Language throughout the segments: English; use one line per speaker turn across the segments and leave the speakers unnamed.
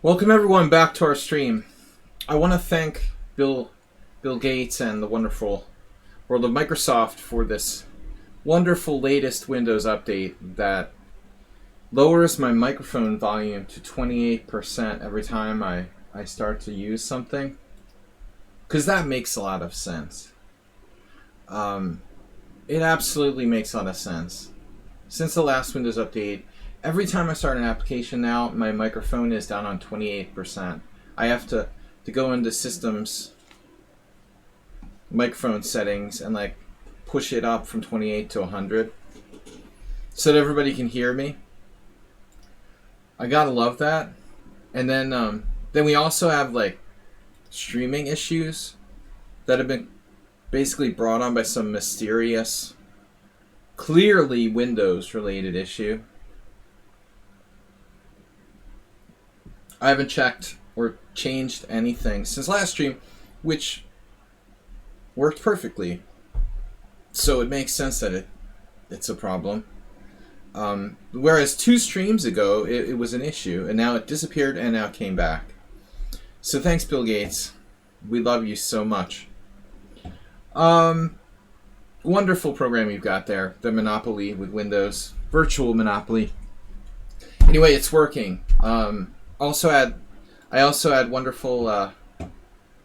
Welcome everyone back to our stream. I want to thank Bill Gates and the wonderful world of Microsoft for this wonderful latest Windows update that lowers my microphone volume to 28% every time I start to use something. Because that makes a lot of sense. It absolutely makes a lot of sense. Since the last Windows update, every time I start an application now, my microphone is down on 28%. I have to go into systems, microphone settings, and like push it up from 28 to 100 so that everybody can hear me. I gotta love that. And then we also have like streaming issues that have been basically brought on by some mysterious, clearly Windows related issue. I haven't checked or changed anything since last stream, which worked perfectly. So it makes sense that it's a problem. Whereas 2 streams ago, it was an issue, and now it disappeared and now it came back. So thanks, Bill Gates. We love you so much. Wonderful program you've got there. The Monopoly with Windows. Virtual Monopoly. Anyway, it's working. I also had wonderful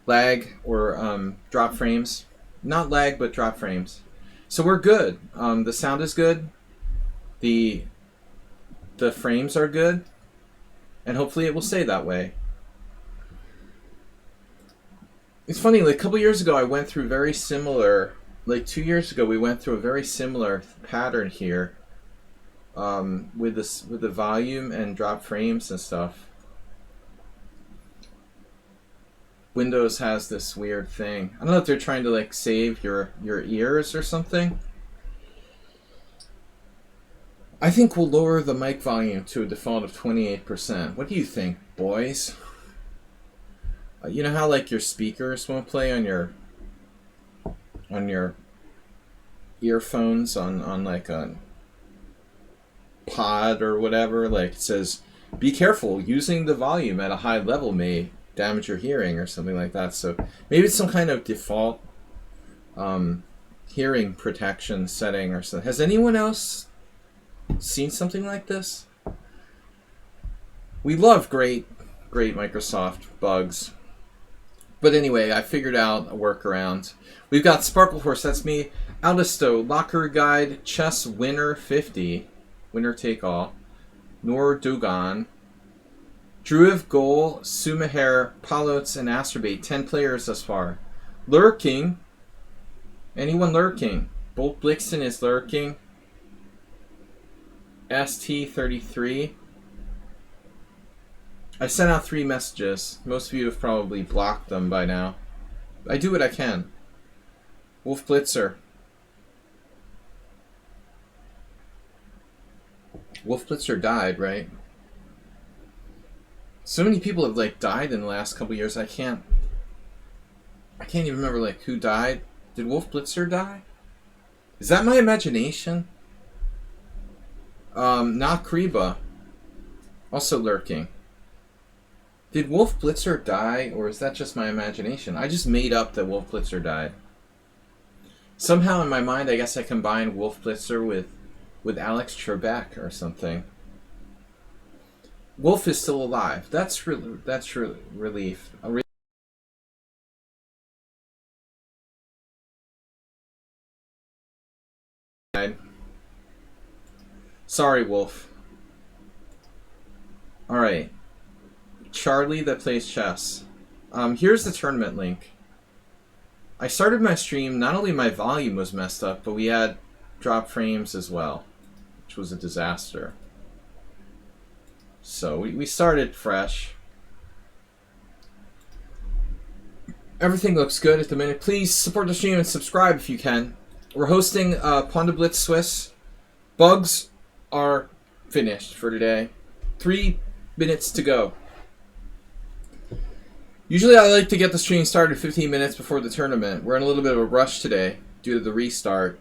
lag or drop frames. Not lag, but drop frames. So we're good. The sound is good. The frames are good. And hopefully it will stay that way. It's funny, like a couple years ago I went through very similar, like 2 years ago we went through a very similar pattern here with the volume and drop frames and stuff. Windows has this weird thing. I don't know if they're trying to like save your ears or something. I think we'll lower the mic volume to a default of 28%. What do you think, boys? You know how like your speakers won't play on your earphones on like a pod or whatever, like it says be careful, using the volume at a high level may damage your hearing or something like that. So maybe it's some kind of default hearing protection setting or something. Has anyone else seen something like this? We love great Microsoft bugs. But anyway, I figured out a workaround. We've got Sparkle Horse, that's me, Aldisto, Locker Guide, Chess Winner 50, winner take all, Nor Dugan, Druiv Goal, Sumahair, Palots, and Astrobate. 10 players thus far. Lurking. Anyone lurking? Bolt Blixen is lurking. ST33. I sent out 3 messages. Most of you have probably blocked them by now. I do what I can. Wolf Blitzer. Wolf Blitzer died, right? So many people have like died in the last couple years. I can't even remember like who died. Did Wolf Blitzer die? Is that my imagination? Not Kriba. Also lurking. Did Wolf Blitzer die, or is that just my imagination? I just made up that Wolf Blitzer died. Somehow in my mind, I guess I combined Wolf Blitzer with Alex Trebek or something. Wolf is still alive. That's relief. Sorry, Wolf. All right. Charlie that plays chess. Here's the tournament link. I started my stream, not only my volume was messed up, but we had drop frames as well, which was a disaster. So we started fresh. Everything looks good at the minute. Please support the stream and subscribe if you can. We're hosting PAWNDA BLITZ Swiss. Bugs are finished for today. 3 minutes to go. Usually I like to get the stream started 15 minutes before the tournament. We're in a little bit of a rush today due to the restart.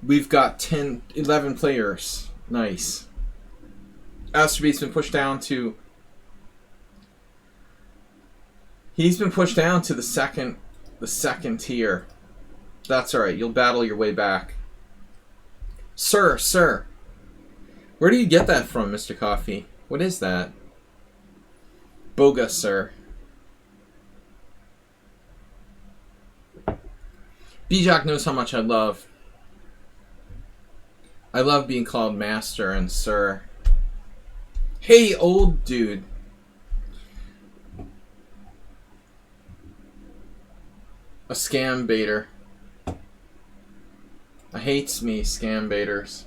We've got 11 players Nice. Astrobeat's been pushed down to... He's been pushed down to the second tier. That's alright. You'll battle your way back. Sir. Where do you get that from, Mr. Coffee? What is that? Boga, sir. Bijak knows how much I love being called master and sir. Hey, old dude. A scam baiter. I hates me, scam baiters.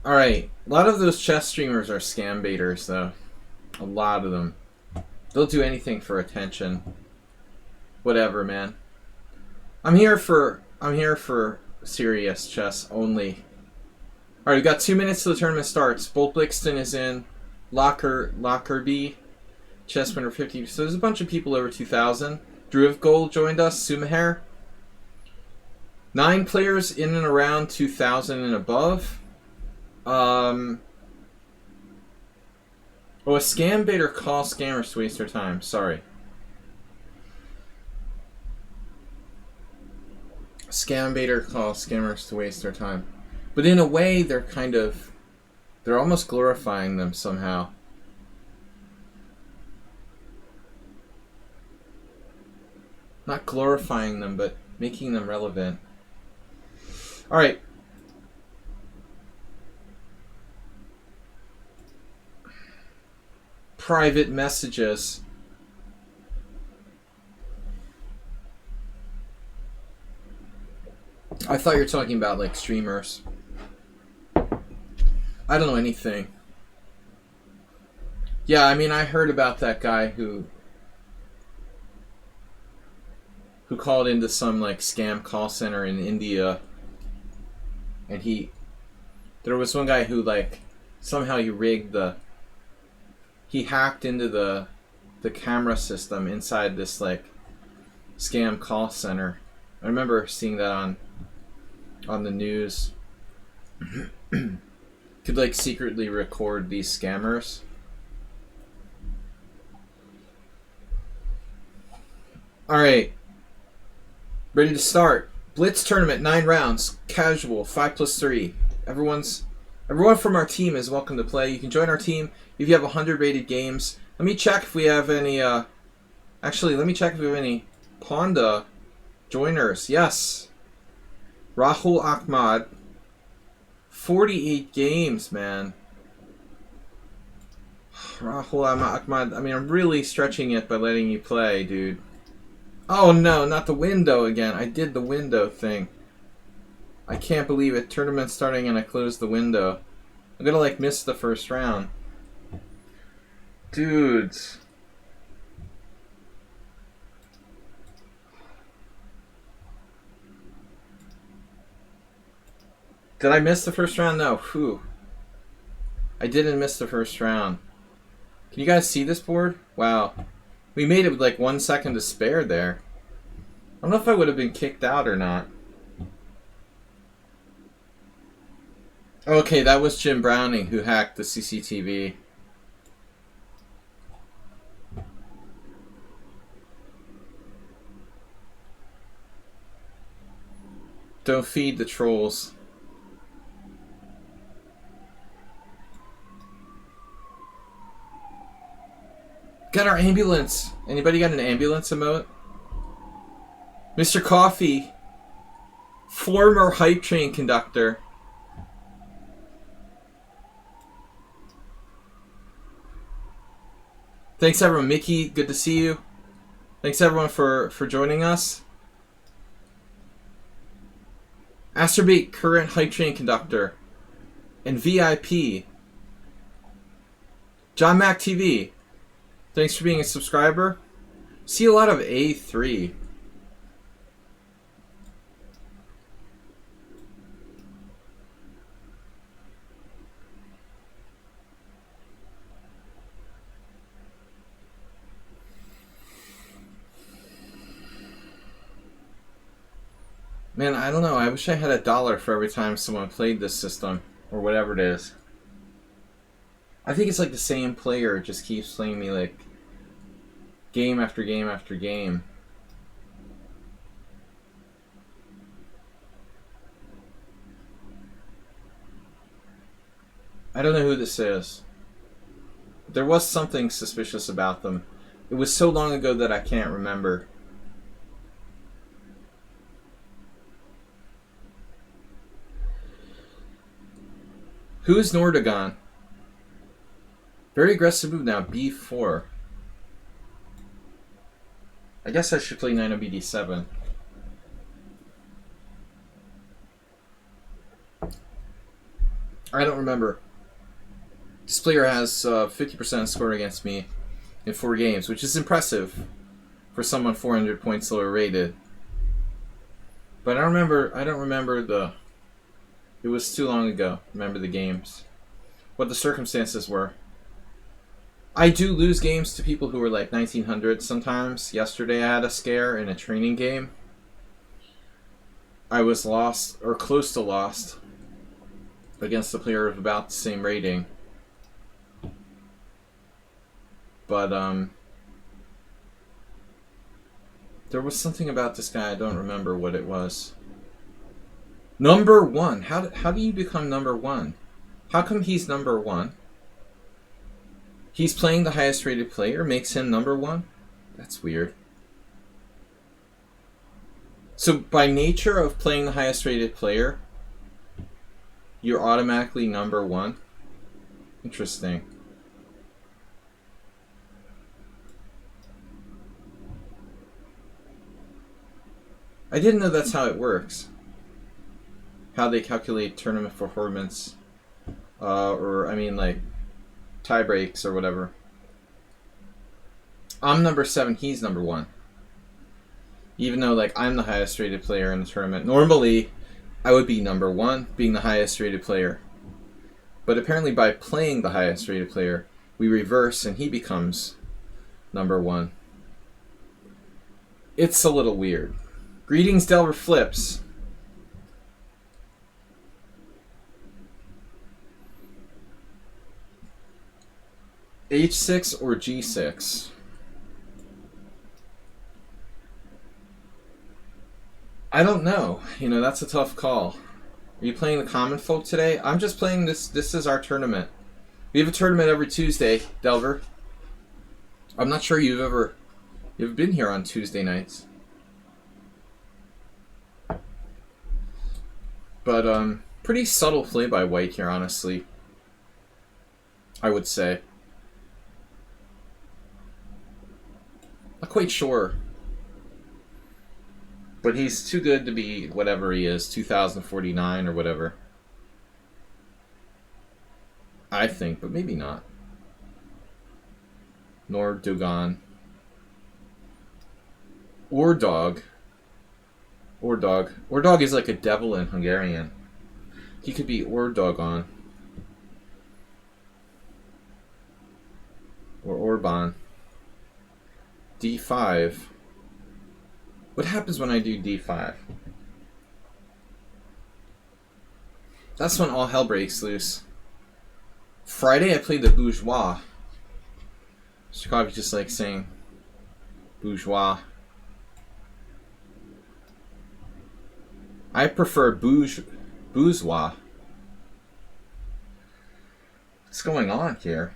Alright, a lot of those chess streamers are scam baiters, though. A lot of them. They'll do anything for attention. Whatever, man. I'm here for serious chess only. Alright, we've got 2 minutes till the tournament starts. Bolt Blixton is in. Lockerbie. Chess winner 50. So there's a bunch of people over 2,000. Dhruv Gold joined us. Sumaher. 9 players in and around 2,000 and above. Oh, a scam baiter calls scammers to waste their time. Sorry. Scam baiter calls scammers to waste their time. But in a way, they're almost glorifying them somehow. Not glorifying them, but making them relevant. Alright. Private messages. I thought you were talking about like streamers. I don't know anything. Yeah, I mean, I heard about that guy who called into some like scam call center in India, and there was one guy who like somehow he hacked into the camera system inside this like scam call center. I remember seeing that on the news. Could like secretly record these scammers. Alright. Ready to start. Blitz tournament, 9 rounds. Casual, 5+3. Everyone from our team is welcome to play. You can join our team if you have 100 rated games. Let me check if we have any actually, let me check if we have any PAWNDA joiners. Yes. Rahul Ahmad. 48 games, man. Rahul Ahmad. I mean, I'm really stretching it by letting you play, dude. Oh no, not the window again. I did the window thing. I can't believe it. Tournament starting and I closed the window. I'm gonna like miss the first round. Dudes. Did I miss the first round? No. Whew. I didn't miss the first round. Can you guys see this board? Wow. We made it with like 1 second to spare there. I don't know if I would have been kicked out or not. Okay, that was Jim Browning who hacked the CCTV. Don't feed the trolls. Got our ambulance. Anybody got an ambulance emote? Mr. Coffee. Former hype train conductor. Thanks everyone. Mickey, good to see you. Thanks everyone for joining us. Astrobeat, current hype train conductor. And VIP. John Mac TV. Thanks for being a subscriber. See a lot of A3. Man, I don't know. I wish I had $1 for every time someone played this system. Or whatever it is. I think it's like the same player just keeps playing me like game after game after game. I don't know who this is. There was something suspicious about them. It was so long ago that I can't remember. Who is Nordagon? Very aggressive move now, b4. I guess I should play knight on bd7. I don't remember. This player has 50% score against me in 4 games, which is impressive for someone 400 points lower rated. But I don't remember the... It was too long ago. Remember the games. What the circumstances were. I do lose games to people who are like 1900 sometimes. Yesterday I had a scare in a training game. I was lost, or close to lost, against a player of about the same rating. But, there was something about this guy, I don't remember what it was. Number 1. How do you become number 1? How come he's number 1? He's playing the highest rated player, makes him number 1? That's weird. So by nature of playing the highest rated player, you're automatically number 1? Interesting. I didn't know that's how it works. How they calculate tournament performance, or I mean like tie breaks or whatever. I'm number 7, he's number 1. Even though like I'm the highest rated player in the tournament. Normally, I would be number 1, being the highest rated player. But apparently by playing the highest rated player, we reverse and he becomes number 1. It's a little weird. Greetings, Delver Flips. H6 or G6? I don't know. You know, that's a tough call. Are you playing the common folk today? I'm just playing this. This is our tournament. We have a tournament every Tuesday, Delver. I'm not sure you've been here on Tuesday nights. But, pretty subtle play by white here, honestly. I would say. Not quite sure. But he's too good to be whatever he is, 2049 or whatever. I think, but maybe not. Nordagon. Ordog. Ordog. Ordog is like a devil in Hungarian. He could be Ordogon. Or Orban. D5. What happens when I do D5? That's when all hell breaks loose. Friday I played the bourgeois. Mr. Coffee just like saying bourgeois. I prefer bourgeois. What's going on here?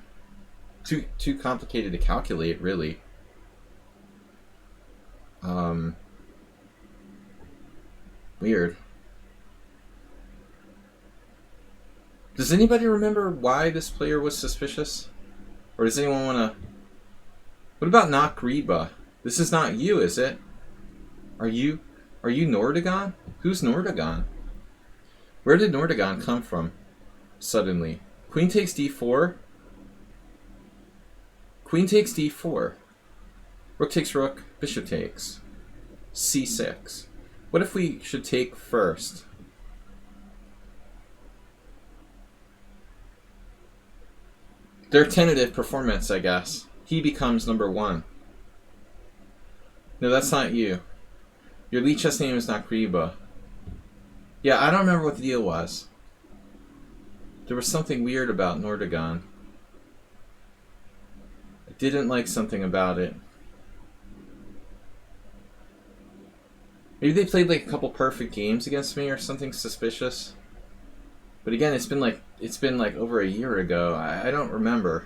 Too complicated to calculate, really. Weird. Does anybody remember why this player was suspicious? Or does anyone want to... What about Nakriba? This is not you, is it? Are you Nordagon? Who's Nordagon? Where did Nordagon come from? Suddenly. Queen takes d4? Queen takes d4. Rook takes rook. Bishop takes. c6. What if we should take first? Their tentative performance, I guess. He becomes number 1. No, that's not you. Your lichess name is Nakriba. Yeah, I don't remember what the deal was. There was something weird about Nordagon. I didn't like something about it. Maybe they played like a couple perfect games against me or something suspicious. But again, it's been like over a year ago. I don't remember.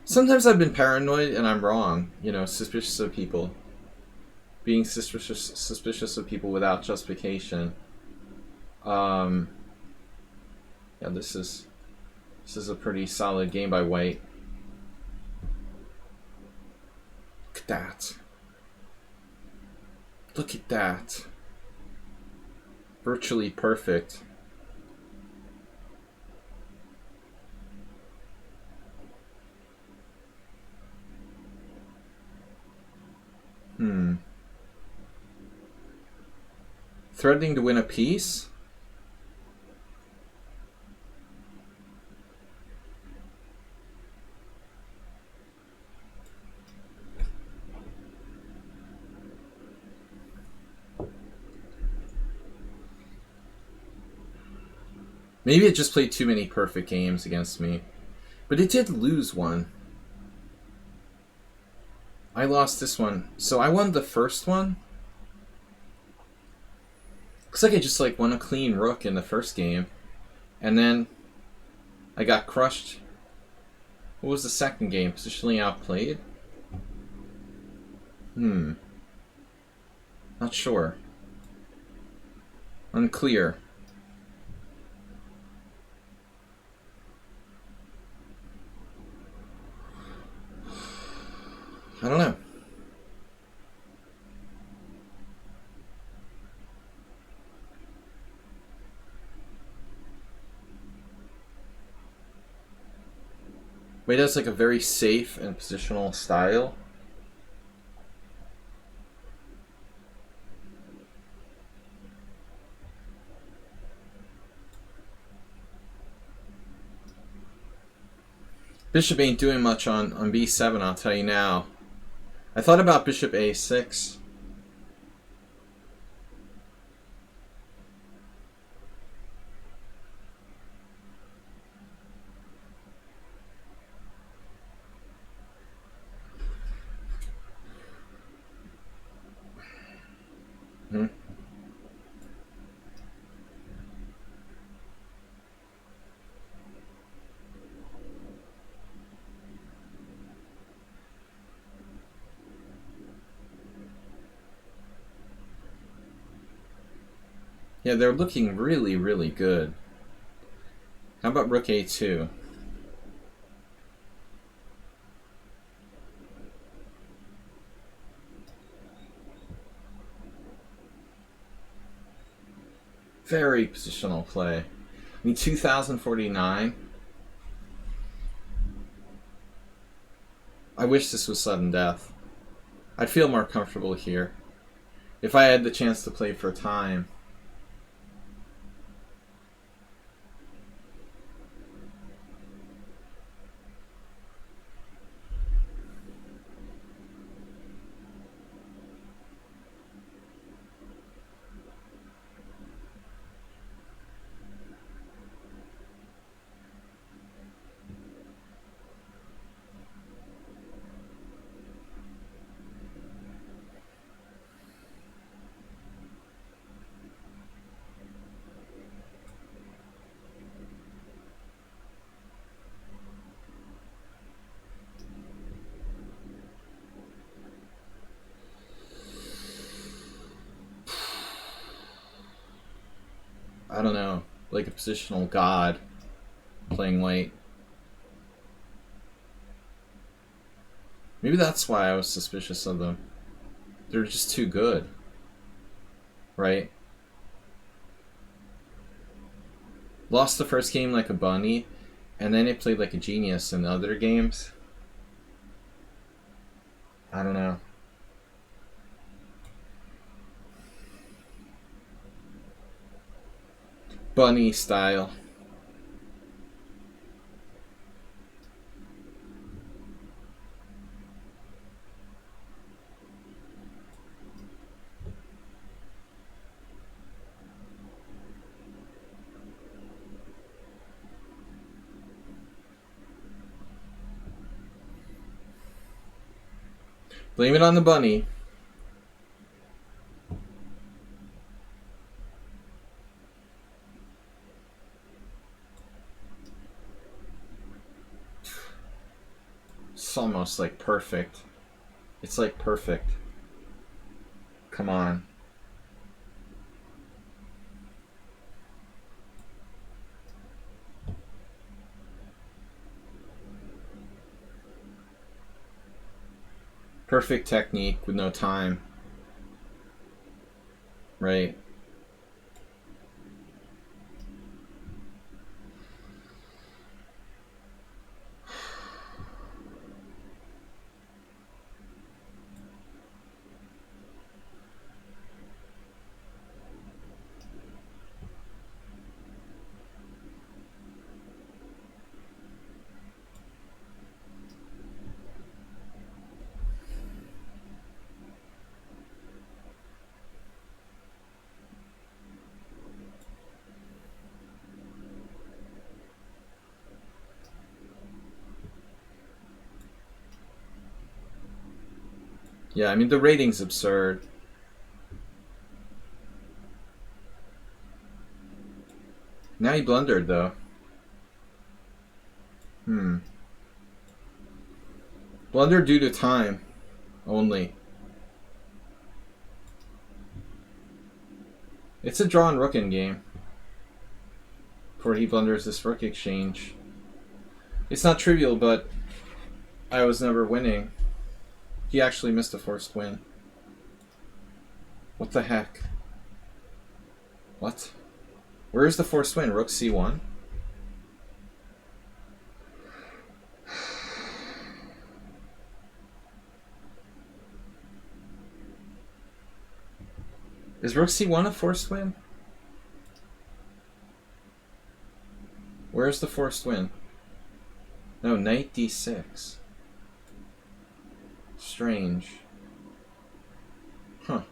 Sometimes I've been paranoid and I'm wrong. You know, suspicious of people. Being suspicious of people without justification. Yeah, this is a pretty solid game by White. Look at that. Look at that. Virtually perfect. Threatening to win a piece? Maybe it just played too many perfect games against me. But it did lose one. I lost this one. So I won the first one. Looks like I just like won a clean rook in the first game. And then I got crushed. What was the second game? Positionally outplayed? Not sure. Unclear. I don't know. Wade has like a very safe and positional style. Bishop ain't doing much on b7, I'll tell you now. I thought about bishop a6. Yeah, they're looking really, really good. How about rook a2? Very positional play. I mean, 2049. I wish this was sudden death. I'd feel more comfortable here. If I had the chance to play for time. I don't know, like a positional god playing White. Maybe that's why I was suspicious of them. They're just too good. Right? Lost the first game like a bunny, and then it played like a genius in the other games. I don't know. Bunny style. Blame it on the bunny. It's almost like perfect. It's like perfect. Come on. Perfect technique with no time. Right. Yeah, I mean, the rating's absurd. Now he blundered, though. Blunder due to time only. It's a drawn rook in game. Before he blunders this rook exchange. It's not trivial, but I was never winning. He actually missed a forced win. What the heck? What? Where's the forced win? Rook c1? Is Rook c1 a forced win? Where's the forced win? No, knight d6. Strange. Huh.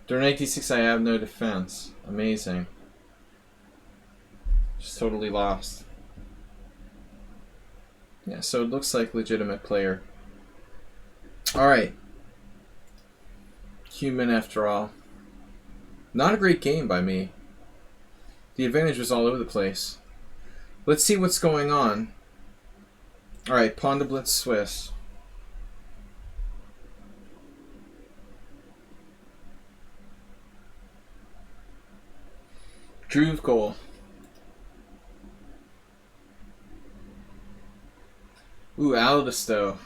During knight d6 I have no defense. Amazing. Just totally lost. Yeah, so it looks like legitimate player. Alright. Human after all. Not a great game by me. The advantage was all over the place. Let's see what's going on. Alright, PAWNDA BLITZ Swiss. Druve goal. Ooh, Aldisto.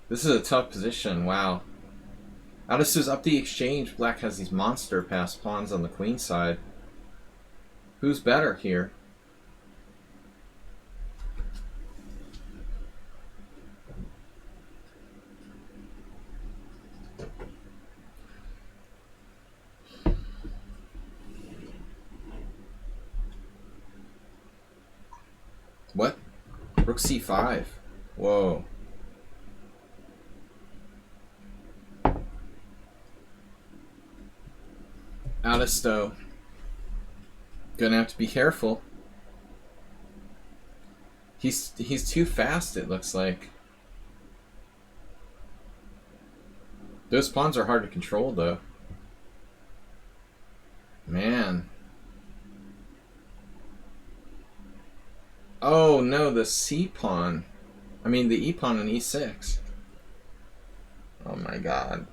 This is a tough position, wow. Aldisto's up the exchange. Black has these monster passed pawns on the queen side. Who's better here? What? Rook c5. Whoa. Aldisto. Gonna have to be careful. He's too fast, it looks like. Those pawns are hard to control, though. Man. Oh no, the C pawn. I mean the E pawn on E6. Oh my god.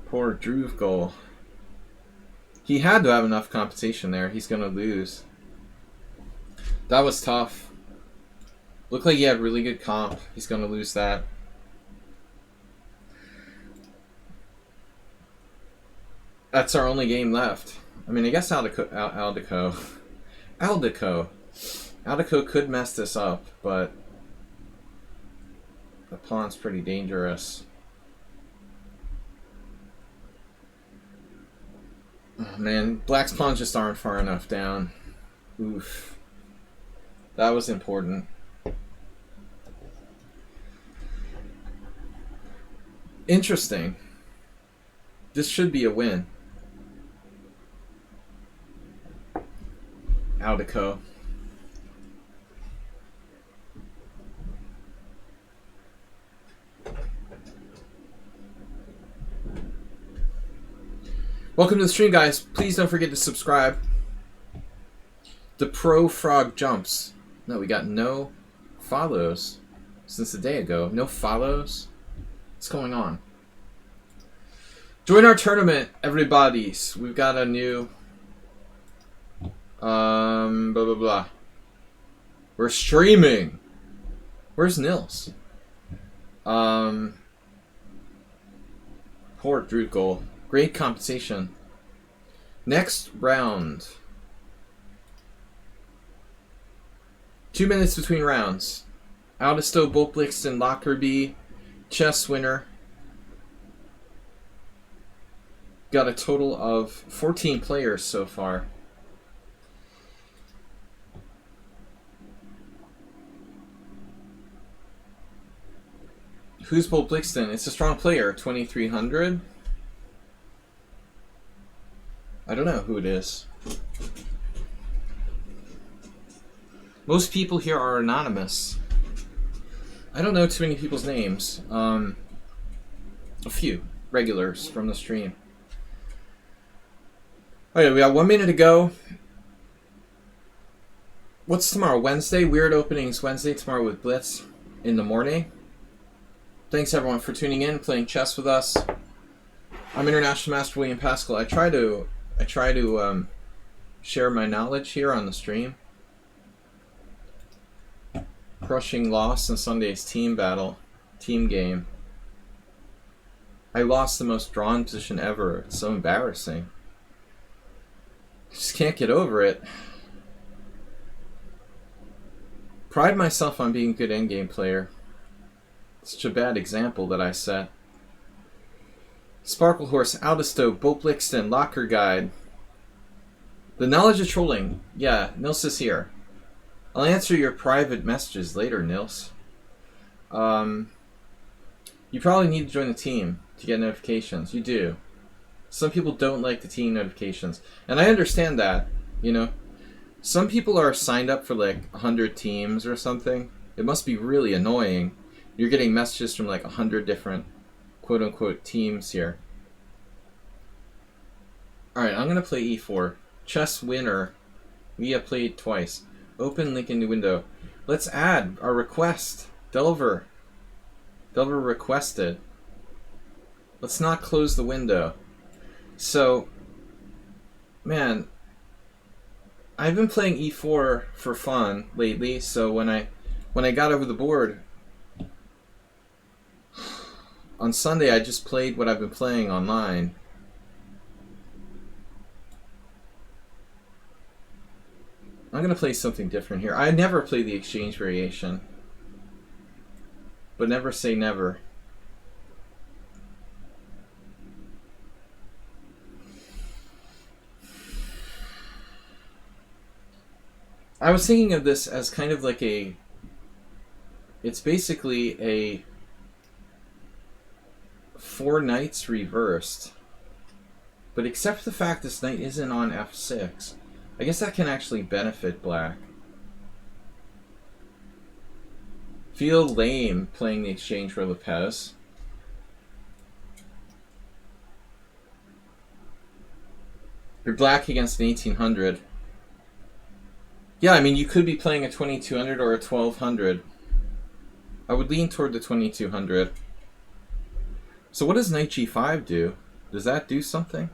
Poor Druve goal. He had to have enough compensation there. He's gonna lose. That was tough. Looked like he had really good comp. He's gonna lose that. That's our only game left. I mean, I guess Aldico could mess this up, but the pawn's pretty dangerous. Oh man, Black's pawns just aren't far enough down. Oof. That was important. Interesting. This should be a win. Aldico. Welcome to the stream, guys. Please don't forget to subscribe. The Pro Frog jumps. No, we got no follows since a day ago. No follows? What's going on? Join our tournament, everybody. We've got a new... blah, blah, blah. We're streaming. Where's Nils? Poor Drew goal. Great compensation. Next round. 2 minutes between rounds. Aldisto, Boltblixen, Lockerbie, chess winner. Got a total of 14 players so far. Who's Boltblixen? It's a strong player. 2300. I don't know who it is. Most people here are anonymous. I don't know too many people's names. A few regulars from the stream. Okay, we got 1 minute to go. What's tomorrow? Wednesday? Weird openings Wednesday. Tomorrow with Blitz in the morning. Thanks everyone for tuning in, playing chess with us. I'm International Master William Pascal. I try to share my knowledge here on the stream. Crushing loss in Sunday's team battle, team game. I lost the most drawn position ever. It's so embarrassing. Just can't get over it. Pride myself on being a good endgame player. Such a bad example that I set. Sparklehorse, Aldisto, Boltblixen, Locker Guide. The knowledge of trolling. Yeah, Nils is here. I'll answer your private messages later, Nils. You probably need to join the team to get notifications. You do. Some people don't like the team notifications. And I understand that, you know. Some people are signed up for like 100 teams or something. It must be really annoying. You're getting messages from like 100 different quote-unquote teams here. Alright, I'm going to play e4. Chess winner. We have played twice. Open link in the window. Let's add our request. Delver. Delver requested. Let's not close the window. So, man, I've been playing e4 for fun lately, so when I got over the board on Sunday, I just played what I've been playing online. I'm going to play something different here. I never play the exchange variation. But never say never. I was thinking of this as kind of like a... It's basically a 4 knights reversed. But except for the fact this knight isn't on f6. I guess that can actually benefit black. Feel lame playing the exchange for Lopez. You're black against an 1800. Yeah, I mean, you could be playing a 2200 or a 1200. I would lean toward the 2200. So what does knight g5 do? Does that do something?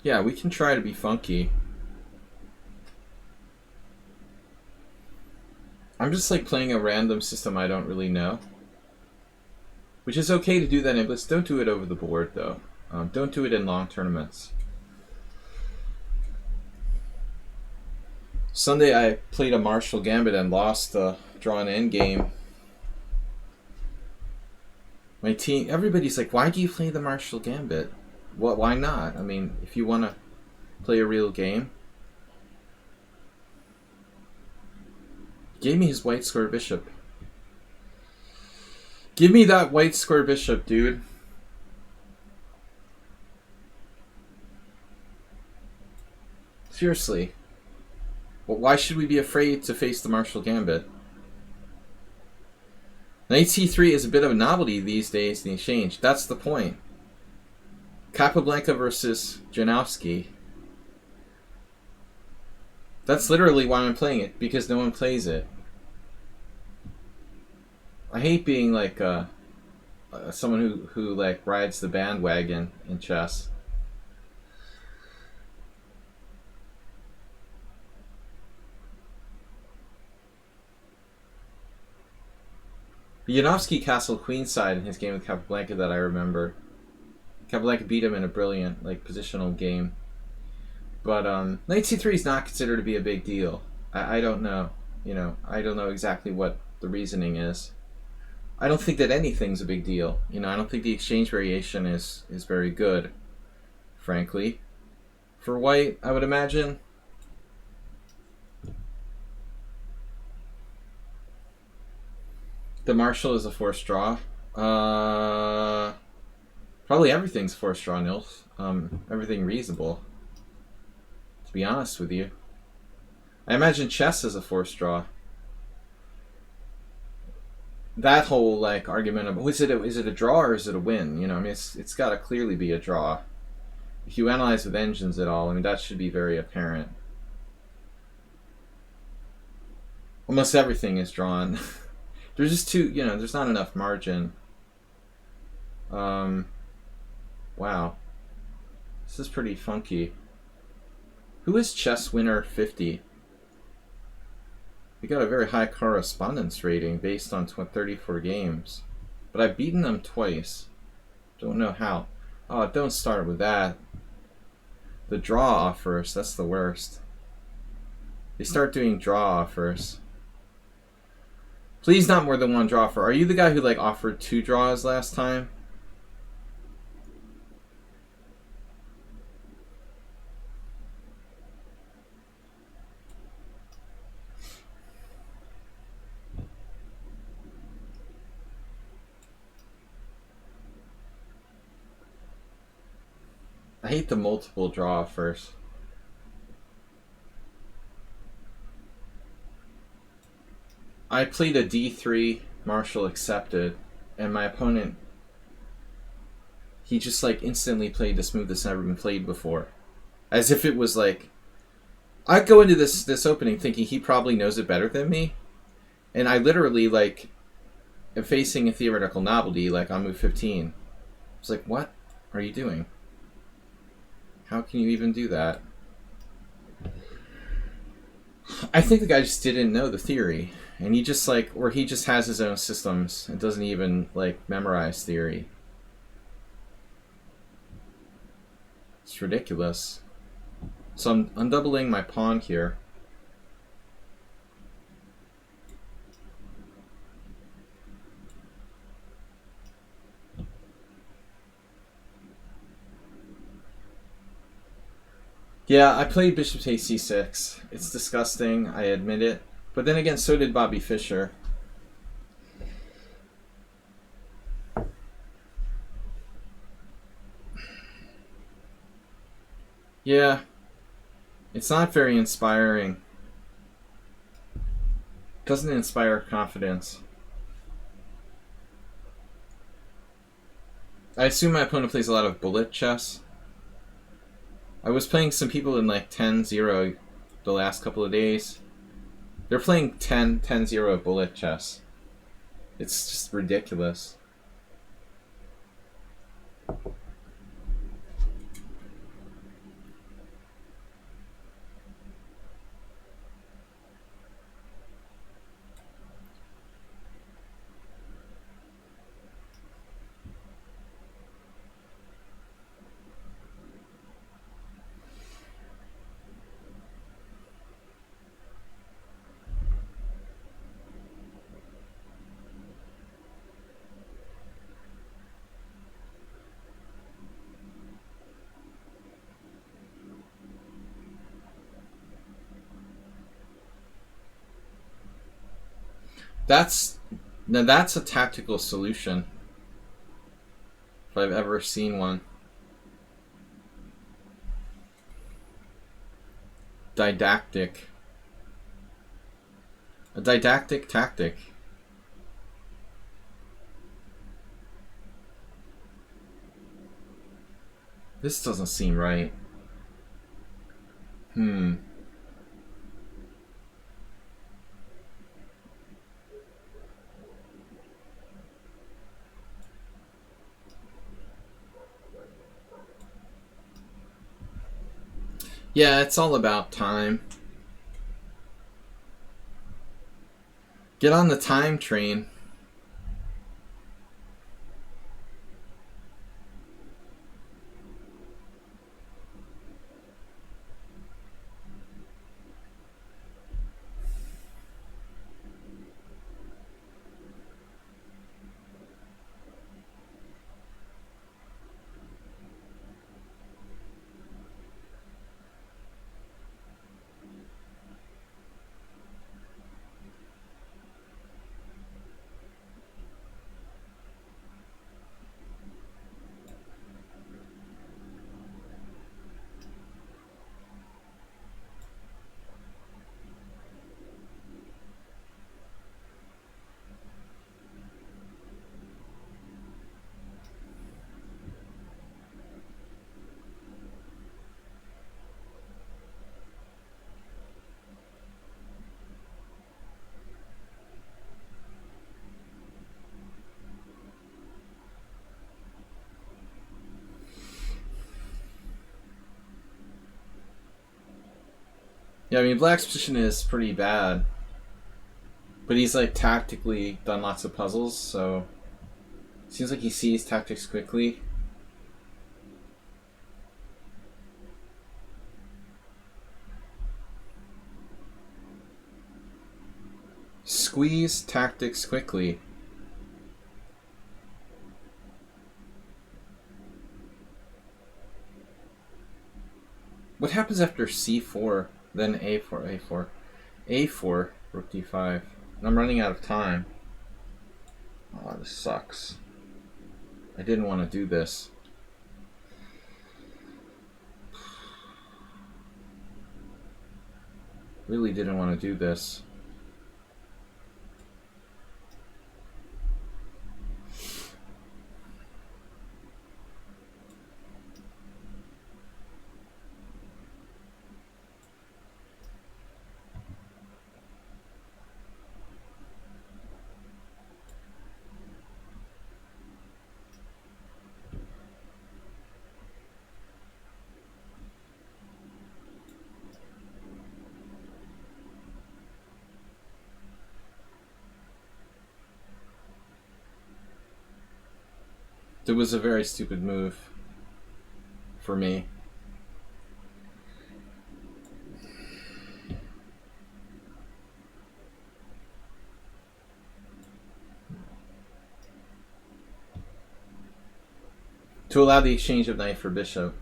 Yeah, we can try to be funky. I'm just like playing a random system I don't really know. Which is okay to do that in Blitz. Don't do it over the board though. Don't do it in long tournaments. Sunday I played a Marshall Gambit and lost the drawn endgame. My team, everybody's like, why do you play the Marshall Gambit? Well, why not? I mean, if you want to play a real game. Gave me his white square bishop. Give me that white square bishop, dude. Seriously. Well, why should we be afraid to face the Marshall Gambit? Knight c3 is a bit of a novelty these days in the exchange. That's the point. Capablanca versus Janowski. That's literally why I'm playing it, because no one plays it. I hate being like someone who like rides the bandwagon in chess. Janowski castled queenside in his game with Capablanca that I remember. Capablanca beat him in a brilliant like positional game. But Knight c3 is not considered to be a big deal. I don't know. You know, I don't know exactly what the reasoning is. I don't think that anything's a big deal. You know, I don't think the exchange variation is very good, frankly. For white, I would imagine. The Marshall is a forced draw. Probably everything's forced draw, Nils. Everything reasonable. To be honest with you, I imagine chess is a forced draw. That whole like argument of is it a draw or is it a win? You know, I mean, it's got to clearly be a draw. If you analyze with engines at all, I mean, that should be very apparent. Almost everything is drawn. There's just too, you know, there's not enough margin. Wow. This is pretty funky. Who is chess winner 50? We got a very high correspondence rating based on 34 games. But I've beaten them twice. Don't know how. Oh, don't start with that. The draw offers, that's the worst. They start doing draw offers. Please not more than one draw offer. Are you the guy who like offered 2 draws last time? I hate the multiple draw offers. I played a d3, Marshall accepted, and my opponent, he just like instantly played the smoothest I've ever been played before. As if it was like, I go into this opening thinking he probably knows it better than me, and I literally like am facing a theoretical novelty like on move 15. It's like, what are you doing? How can you even do that? I think the guy just didn't know the theory. And he just like, or he just has his own systems and doesn't even like memorize theory. It's ridiculous. So I'm undoubling my pawn here. Yeah, I played bishop takes c6. It's disgusting, I admit it. But then again, so did Bobby Fischer. Yeah, it's not very inspiring. Doesn't inspire confidence. I assume my opponent plays a lot of bullet chess. I was playing some people in like 10-0 the last couple of days. They're playing 10-0 bullet chess. It's just ridiculous. Now that's a tactical solution, if I've ever seen one. Didactic. A didactic tactic. This doesn't seem right. Hmm. Yeah, it's all about time. Get on the time train. Yeah, I mean, Black's position is pretty bad. But he's like tactically done lots of puzzles, so seems like he sees tactics quickly. Squeeze tactics quickly. What happens after c4, then a4, a4? a4, rook d5. And I'm running out of time. Oh, this sucks. I didn't want to do this. Really didn't want to do this. It was a very stupid move for me. To allow the exchange of knight for bishop.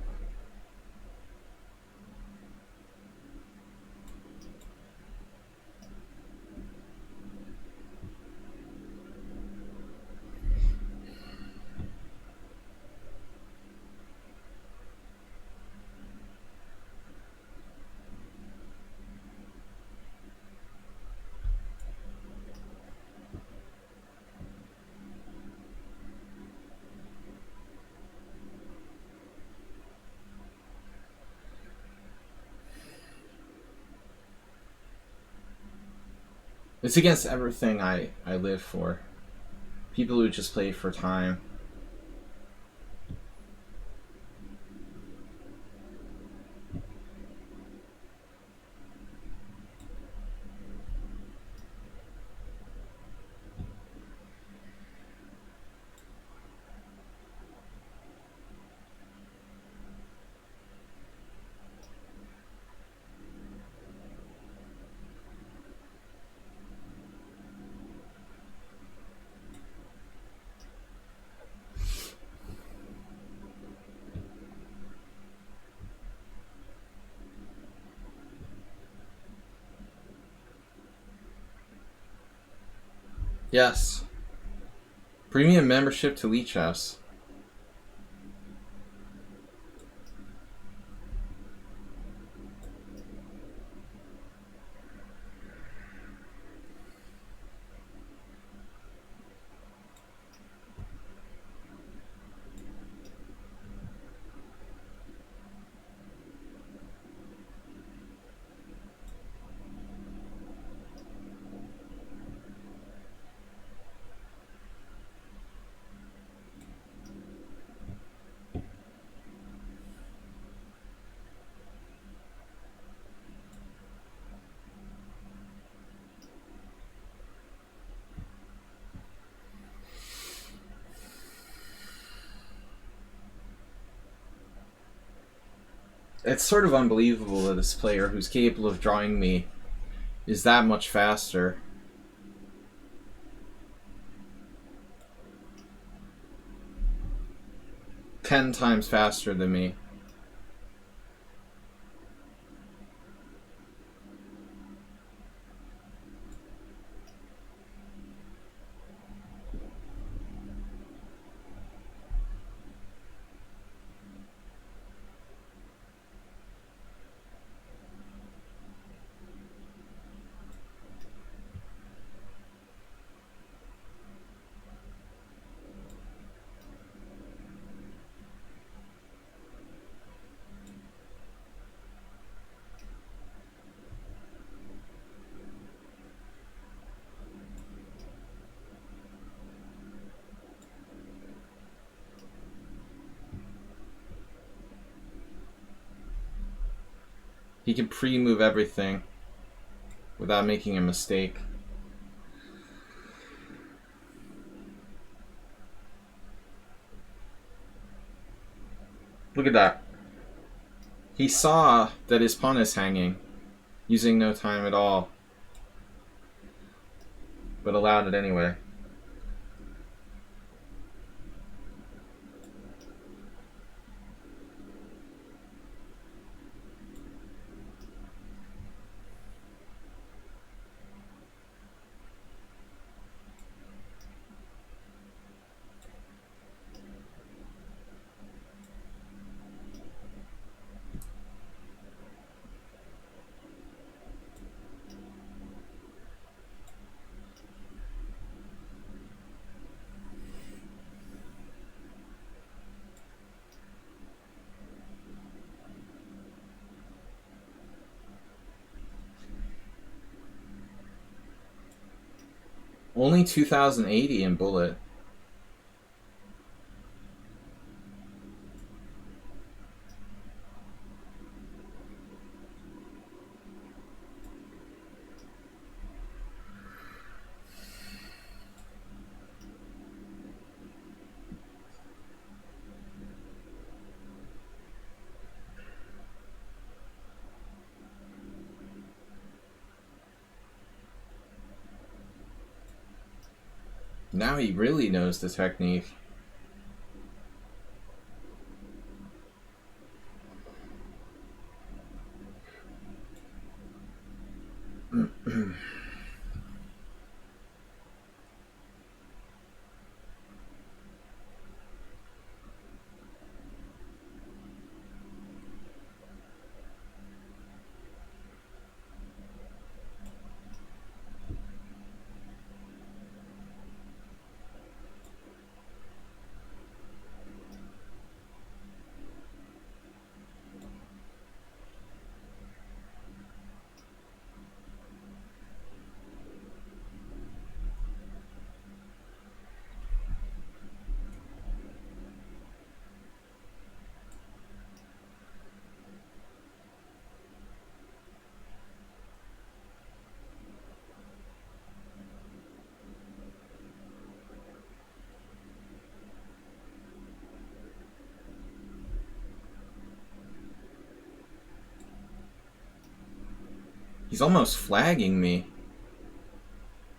It's against everything I live for. People who just play for time. Yes. Premium membership to lichess. It's sort of unbelievable that this player who's capable of drawing me is that much faster. Ten times faster than me. He can pre-move everything without making a mistake. Look at that. He saw that his pawn is hanging, using no time at all, but allowed it anyway. Only 2080 in bullet. Now he really knows the technique. He's almost flagging me.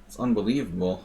It's unbelievable.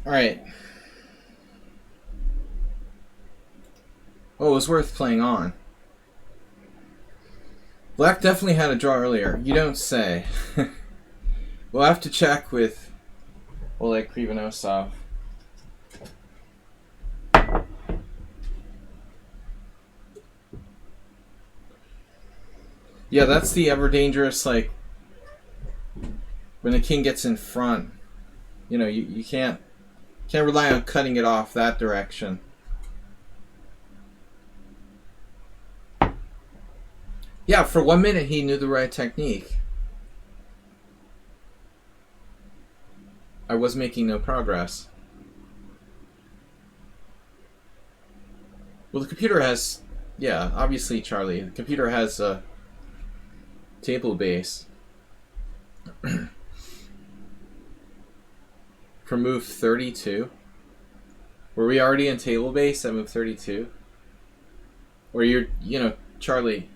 Alright. Oh, it was worth playing on. Black definitely had a draw earlier. You don't say. We'll have to check with Oleg Krivonosov. Yeah, that's the ever dangerous, like, when the king gets in front. You know, you can't rely on cutting it off that direction. Yeah, for 1 minute he knew the right technique. I was making no progress. Well, the computer has... Yeah, obviously, Charlie. The computer has a table base. For move 32? Were we already in table base at move 32? Or you're... You know, Charlie...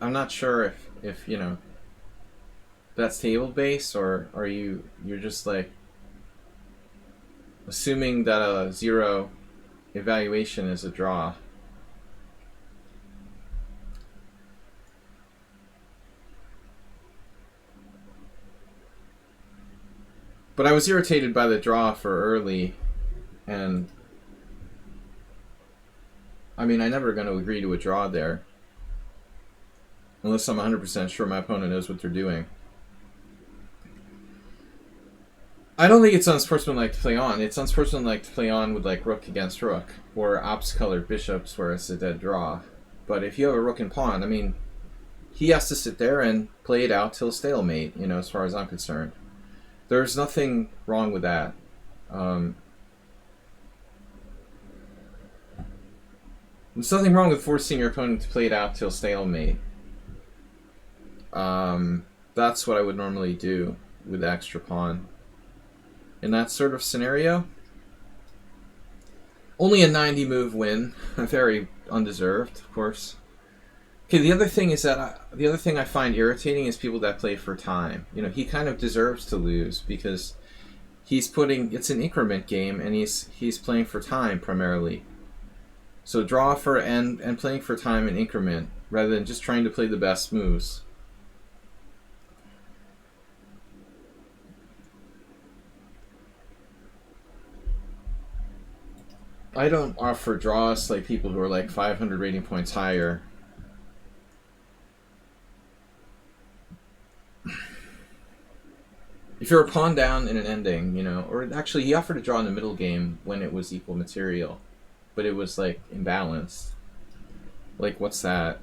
I'm not sure if you know, that's table base, or are you're just like assuming that a 0 evaluation is a draw. But I was irritated by the draw for early, and I mean, I'm never going to agree to a draw there. Unless I'm 100% sure my opponent knows what they're doing. I don't think it's unsportsmanlike to play on. It's unsportsmanlike to play on with like rook against rook, or ops-colored bishops where it's a dead draw. But if you have a rook and pawn, I mean, he has to sit there and play it out till stalemate, you know, as far as I'm concerned. There's nothing wrong with that. There's nothing wrong with forcing your opponent to play it out till stalemate. That's what I would normally do with the extra pawn. In that sort of scenario, only a 90 move win, very undeserved, of course. Okay, the other thing is that the other thing I find irritating is people that play for time. You know, he kind of deserves to lose because he's putting, it's an increment game, and he's playing for time primarily. So draw for and playing for time and increment rather than just trying to play the best moves. I don't offer draws like people who are like 500 rating points higher. If you're a pawn down in an ending, you know, or actually he offered a draw in the middle game when it was equal material, but it was like imbalanced. Like, what's that?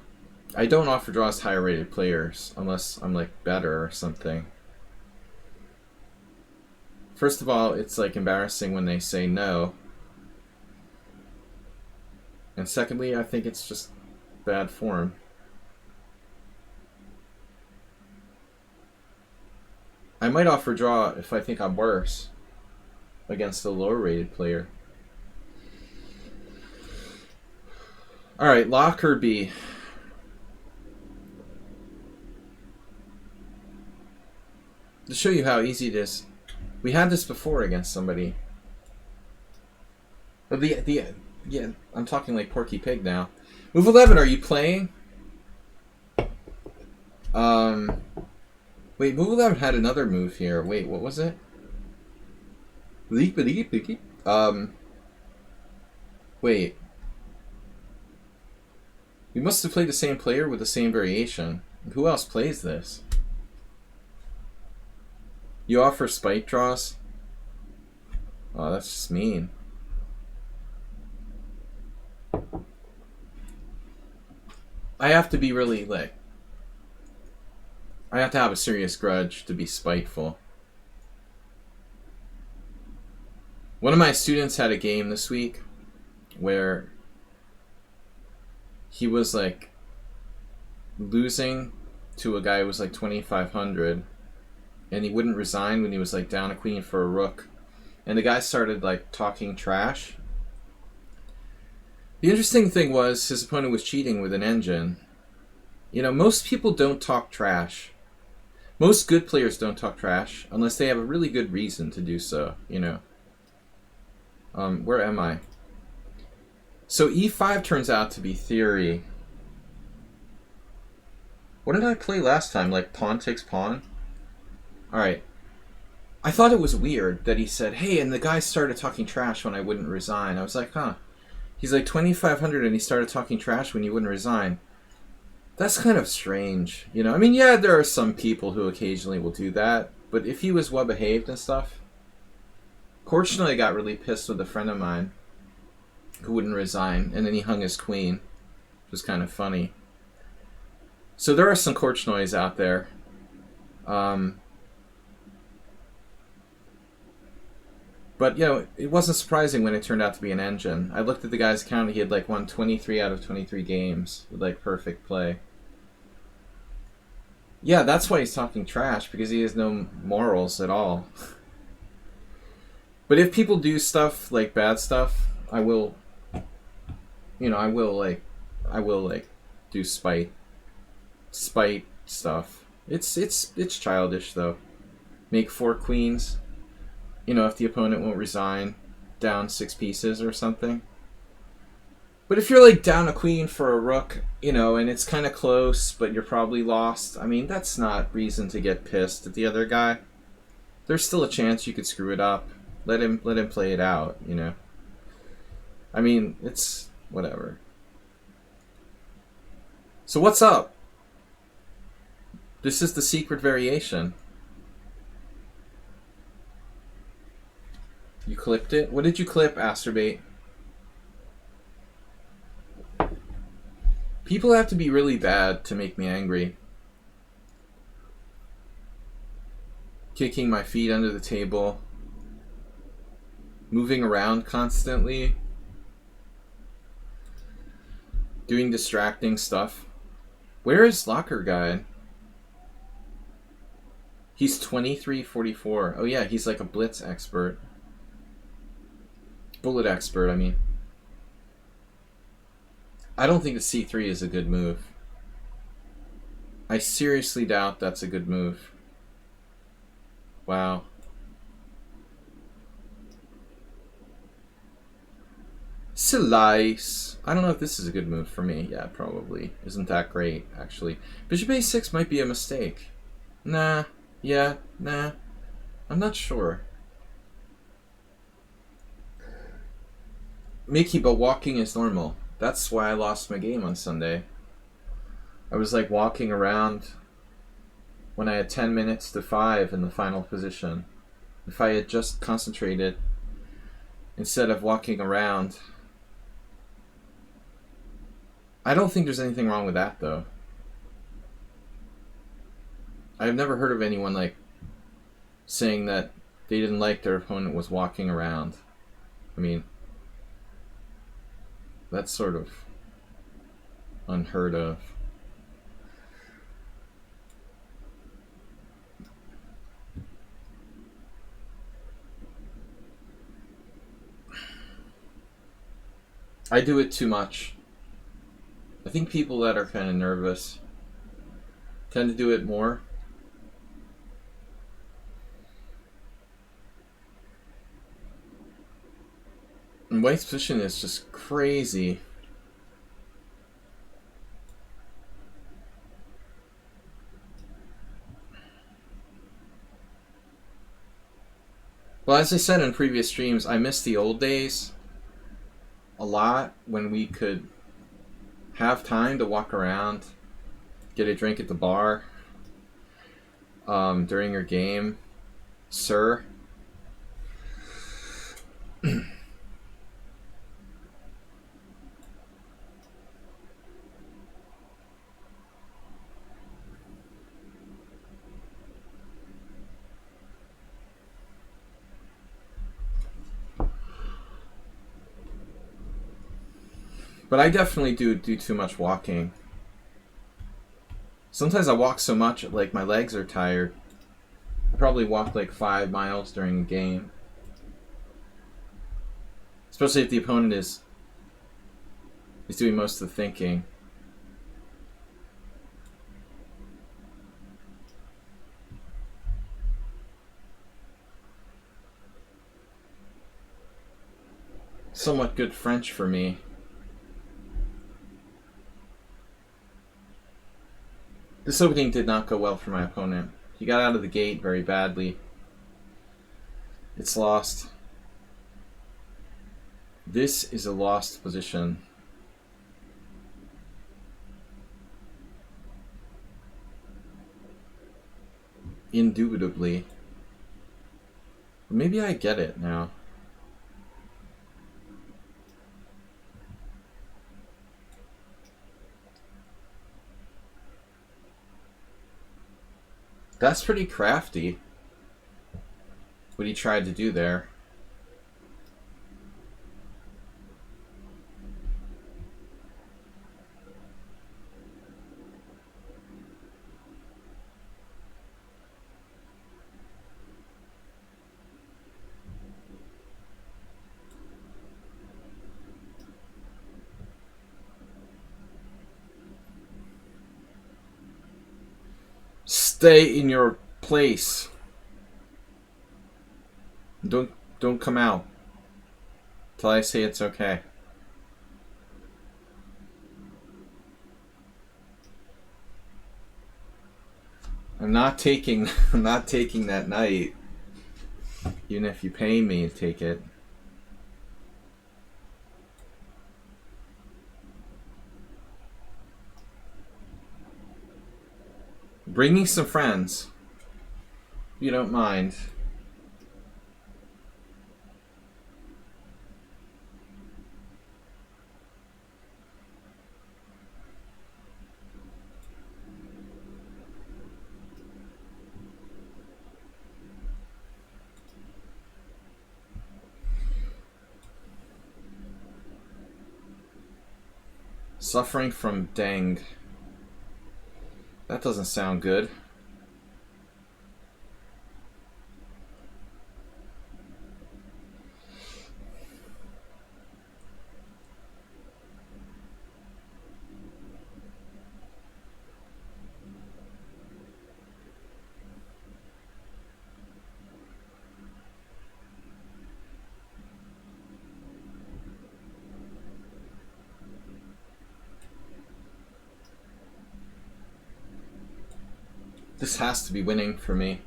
I don't offer draws to higher rated players unless I'm like better or something. First of all, it's like embarrassing when they say no. And secondly, I think it's just bad form. I might offer draw if I think I'm worse against a lower rated player. Alright, lock or B? To show you how easy it is, we had this before against somebody. But yeah, I'm talking like Porky Pig now. Move 11, are you playing? Wait, move 11 had another move here. Wait, what was it? Wait. We must have played the same player with the same variation. Who else plays this? You offer spite draws? Oh, that's just mean. I have to be really, like... I have to have a serious grudge to be spiteful. One of my students had a game this week where he was, like, losing to a guy who was, like, 2,500, and he wouldn't resign when he was, like, down a queen for a rook. And the guy started, like, talking trash. The interesting thing was his opponent was cheating with an engine. You know, most people don't talk trash. Most good players don't talk trash unless they have a really good reason to do so, you know. Where am I? So e5 turns out to be theory. What did I play last time? Like pawn takes pawn? Alright. I thought it was weird that he said, hey, and the guy started talking trash when I wouldn't resign. I was like, huh. He's like 2,500 and he started talking trash when you wouldn't resign. That's kind of strange, you know? I mean, yeah, there are some people who occasionally will do that, but if he was well behaved and stuff. Fortunately, I got really pissed with a friend of mine who wouldn't resign, and then he hung his queen, which was kind of funny. So there are some Korchnoi out there. But, you know, it wasn't surprising when it turned out to be an engine. I looked at the guy's account, and he had, like, won 23 out of 23 games with, like, perfect play. Yeah, that's why he's talking trash, because he has no morals at all. But if people do stuff, like, bad stuff, I will, you know, I will, do spite stuff. It's childish, though. Make 4 queens. You know, if the opponent won't resign, down 6 pieces or something. But if you're like down a queen for a rook, you know, and it's kind of close, but you're probably lost, I mean, that's not reason to get pissed at the other guy. There's still a chance you could screw it up. Let him play it out, you know. I mean, it's whatever. So what's up? This is the secret variation. You clipped it? What did you clip, Asterbait? People have to be really bad to make me angry. Kicking my feet under the table. Moving around constantly. Doing distracting stuff. Where is Locker Guide? He's 2344. Oh yeah, he's like a blitz expert. Bullet expert, I mean. I don't think the c3 is a good move. I seriously doubt that's a good move. Wow. Slice. I don't know if this is a good move for me. Yeah, probably. Isn't that great, actually. Bishop a6 might be a mistake. Nah. Yeah. Nah. I'm not sure. Mickey, but walking is normal. That's why I lost my game on Sunday. I was like walking around when I had 10 minutes to 5 in the final position. If I had just concentrated instead of walking around. I don't think there's anything wrong with that, though. I've never heard of anyone like saying that they didn't like their opponent was walking around. I mean, that's sort of unheard of. I do it too much. I think people that are kind of nervous tend to do it more. And White's position is just crazy. Well, as I said in previous streams, I miss the old days a lot when we could have time to walk around, get a drink at the bar during your game, sir. But I definitely do too much walking. Sometimes I walk so much, like my legs are tired. I probably walk like 5 miles during a game. Especially if the opponent is doing most of the thinking. somewhat good French for me. This opening did not go well for my opponent. He got out of the gate very badly. It's lost. This is a lost position. Indubitably. Maybe I get it now. That's pretty crafty, what he tried to do there. Stay in your place. Don't come out till I say it's okay. I'm not taking that knight, even if you pay me to take it. Bring me some friends, if you don't mind. Suffering from dengue. That doesn't sound good. This has to be winning for me.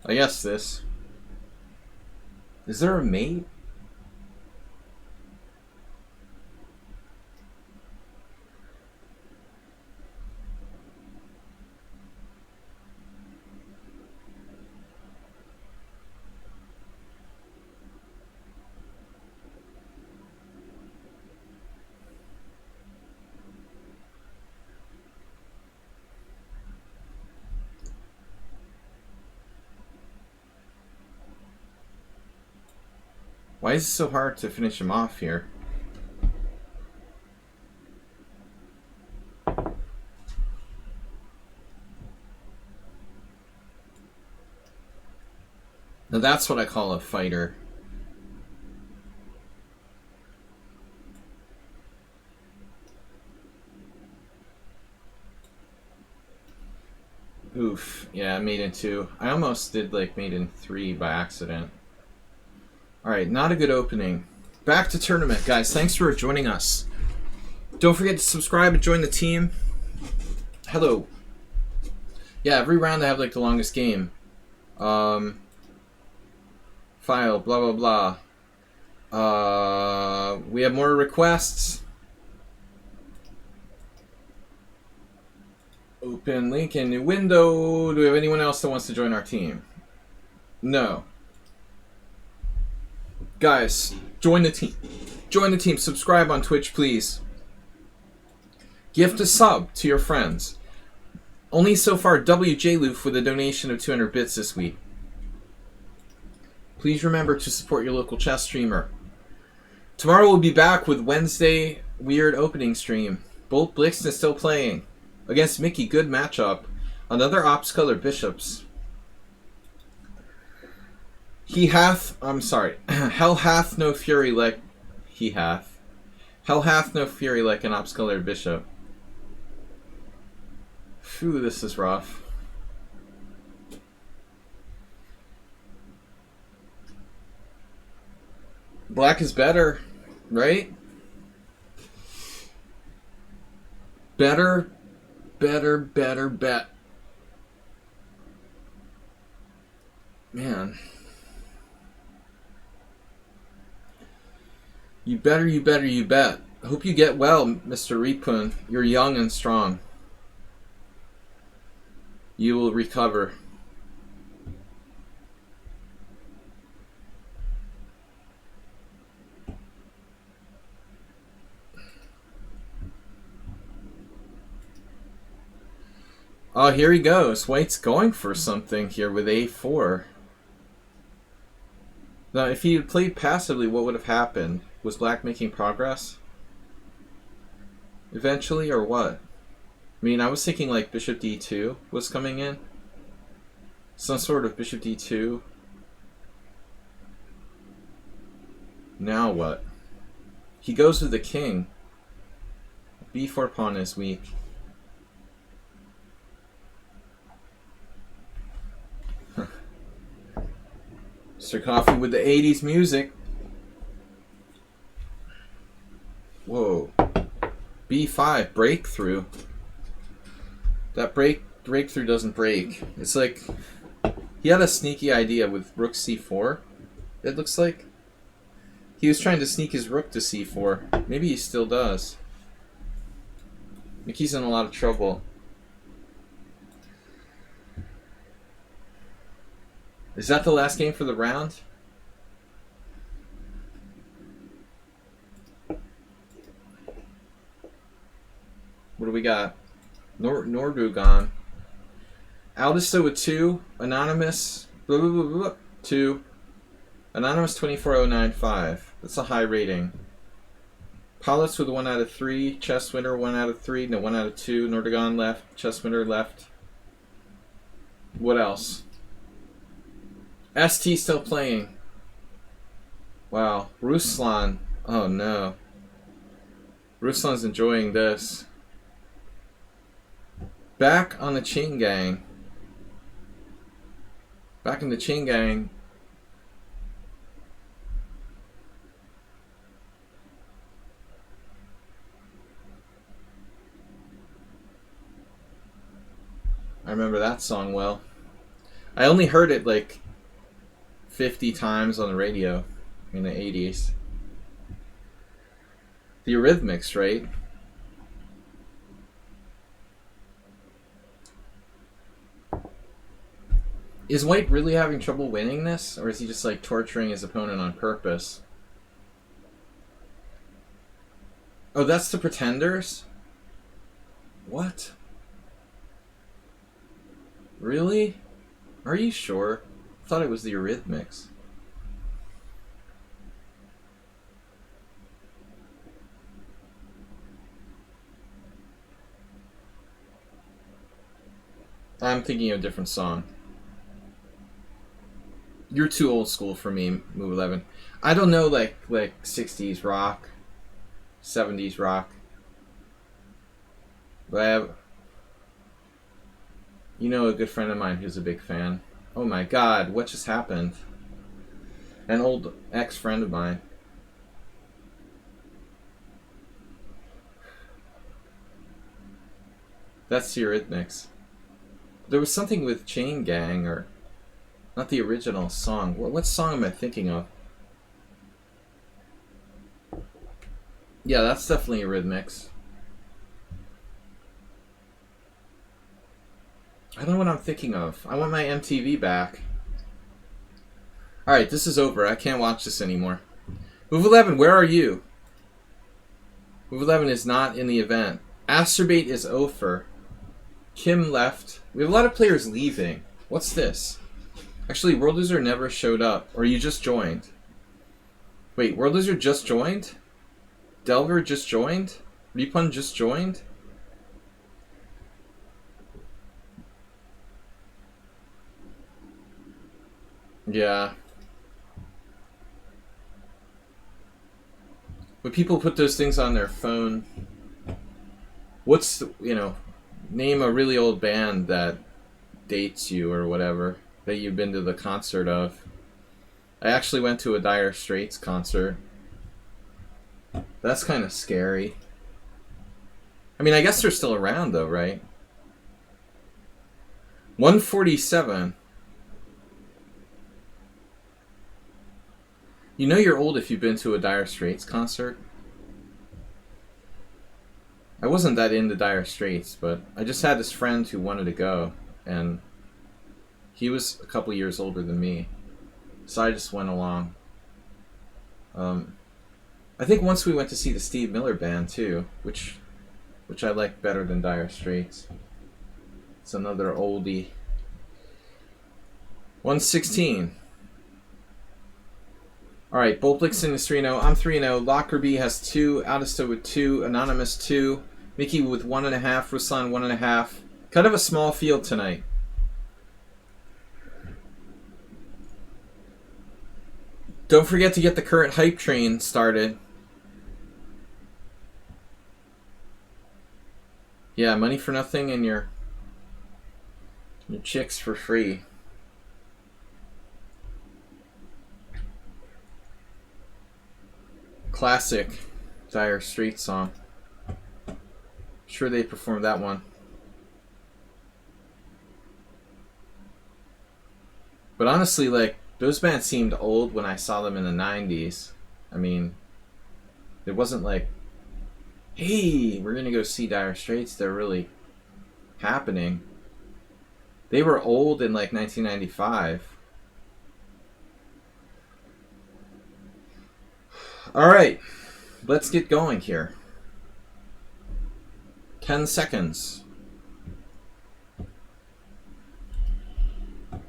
I guess this. Is there a mate? Why is it so hard to finish him off here? Now that's what I call a fighter. Oof. Yeah, mate in 2. I almost did like mate in 3 by accident. Alright, not a good opening. Back to tournament, guys. Thanks for joining us. Don't forget to subscribe and join the team. Hello. Yeah, every round I have like the longest game. File, blah blah blah. We have more requests. Open link in new window. Do we have anyone else that wants to join our team? No. Guys, join the team. Join the team. Subscribe on Twitch, please. Gift a sub to your friends. Only so far, WJ Loof with a donation of 200 bits this week. Please remember to support your local chess streamer. Tomorrow we'll be back with Wednesday weird opening stream. Bolt BLITZ is still playing. Against Mickey, good matchup. Another ops color bishops. He hath, I'm sorry, hell hath no fury like he hath. Hell hath no fury like an ops-colored bishop. Phew, this is rough. Black is better, right? Better, bet. Man. You bet. I hope you get well, Mr. Ripun. You're young and strong. You will recover. Oh, here he goes. White's going for something here with a4. Now, if he had played passively, what would have happened? Was black making progress? Eventually, or what? I mean, I was thinking like bishop d2 was coming in. Some sort of bishop d2. Now what? He goes with the king. b4 pawn is weak. Mr. Coffee with the 80s music. Whoa. b5, breakthrough. That breakthrough doesn't break. It's like he had a sneaky idea with rook c4. It looks like he was trying to sneak his rook to c4. Maybe he still does. Mickey's in a lot of trouble. Is that the last game for the round? What do we got? Nordugan. Aldisto with 2. Anonymous. 2. Anonymous 24095. That's a high rating. Paulus with 1 out of 3. Chess winner 1 out of 3. No, 1 out of 2. Nordugan left. Chess winner left. What else? ST still playing. Wow. Ruslan. Oh no. Ruslan's enjoying this. Back on the chain gang. Back in the chain gang. I remember that song well. I only heard it like 50 times on the radio in the 80s. The Eurythmics, right? Is White really having trouble winning this? Or is he just like torturing his opponent on purpose? Oh, that's the Pretenders? What? Really? Are you sure? I thought it was the Eurythmics. I'm thinking of a different song. You're too old school for me, Move 11. I don't know like 60s rock, 70s rock. But I have, you know, a good friend of mine who's a big fan. Oh my god, what just happened? An old ex-friend of mine. That's the Eurythmics. There was something with Chain Gang, or not the original song. What song am I thinking of? Yeah, that's definitely Eurythmics. I don't know what I'm thinking of. I want my MTV back. Alright, this is over. I can't watch this anymore. Move 11, where are you? Move 11 is not in the event. Asterbait is over. Kim left. We have a lot of players leaving. What's this? Actually, World Loser never showed up. Or you just joined. Wait, World Loser just joined? Delver just joined? Repun just joined? Yeah. when people put those things on their phone, what's the, you know, name a really old band that dates you or whatever that you've been to the concert of. I actually went to a Dire Straits concert. That's kind of scary. I mean, I guess they're still around though, right? 147. You know you're old if you've been to a Dire Straits concert. I wasn't that into Dire Straits, but I just had this friend who wanted to go, and he was a couple years older than me, so I just went along. I think once we went to see the Steve Miller Band too, which I like better than Dire Straits. It's another oldie. 116. Alright, Boltblixen is 3-0. I'm 3-0. Lockerbie has 2. Aldisto with 2. Anonymous 2. Mickey with 1.5. Ruslan 1.5. Kind of a small field tonight. Don't forget to get the current hype train started. Yeah, money for nothing and your chicks for free. Classic Dire Straits song. Sure they performed that one. But honestly, like, those bands seemed old when I saw them in the 90s. I mean, it wasn't like, hey, we're gonna go see Dire Straits. They're really happening. They were old in like 1995. Alright, let's get going here. 10 seconds.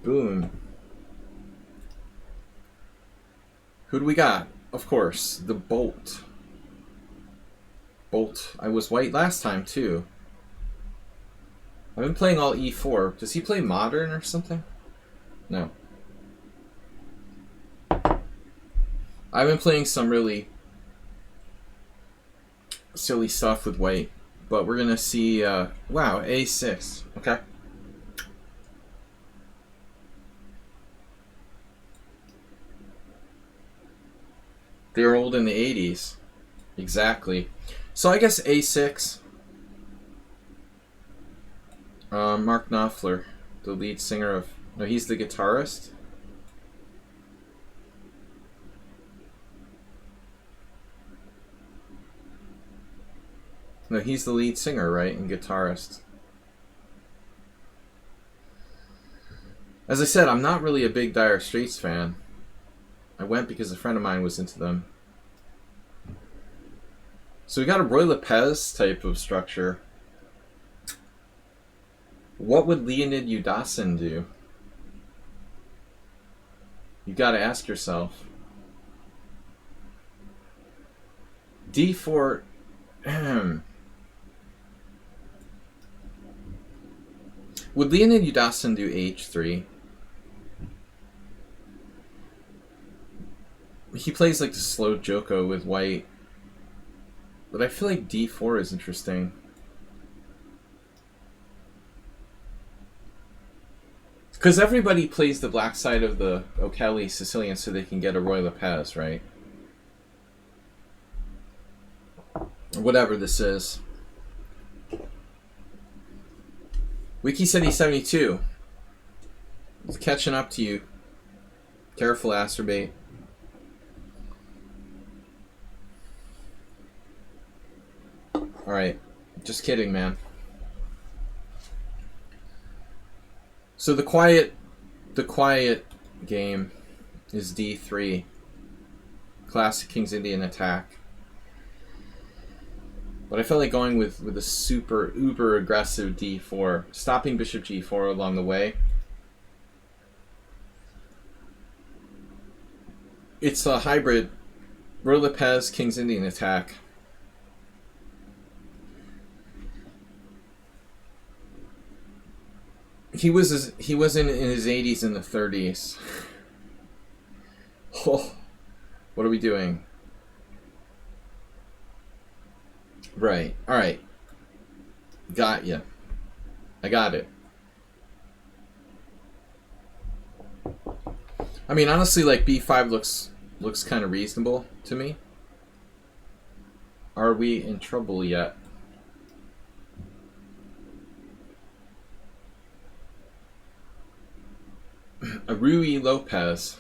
Boom. Who do we got? Of course, the Bolt. Bolt. I was white last time too. I've been playing all E4. Does he play modern or something? No. I've been playing some really silly stuff with white, but we're gonna see. Wow, A6. Okay. They were old in the 80s. Exactly. So I guess A6. Mark Knopfler, the lead singer of... No, he's the guitarist. No, he's the lead singer, right? And guitarist. As I said, I'm not really a big Dire Straits fan. I went because a friend of mine was into them. So we got a Roy Lopez type of structure. What would Leonid Udasin do? You gotta ask yourself. D4... Would Leonid Udasin do H3? He plays like the slow Joko with white. But I feel like D4 is interesting. Because everybody plays the black side of the O'Kelly Sicilian so they can get a Roy Lopez, right? Or whatever this is. Wiki said he's 72. He's catching up to you. Careful, Asterbate. Alright. Just kidding, man. So the quiet game is D3. Classic King's Indian attack. But I felt like going with a super uber aggressive D4, stopping Bishop G4 along the way. It's a hybrid Roy Lopez King's Indian attack. He was in his 80s and the 30s. Oh, what are we doing? Right. All right. Got you. I got it. I mean, honestly, like b5 looks kind of reasonable to me. Are we in trouble yet? Rui Lopez.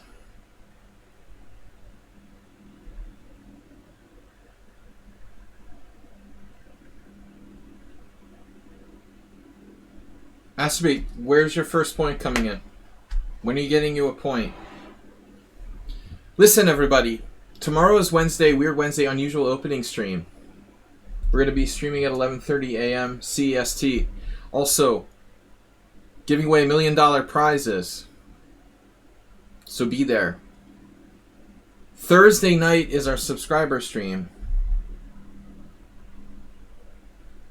Astrobate, where's your first point coming in? When are you getting you a point? Listen, everybody. Tomorrow is Wednesday, Weird Wednesday, unusual opening stream. We're going to be streaming at 11:30 a.m. CEST. Also, giving away $1 million prizes. So be there. Thursday night is our subscriber stream.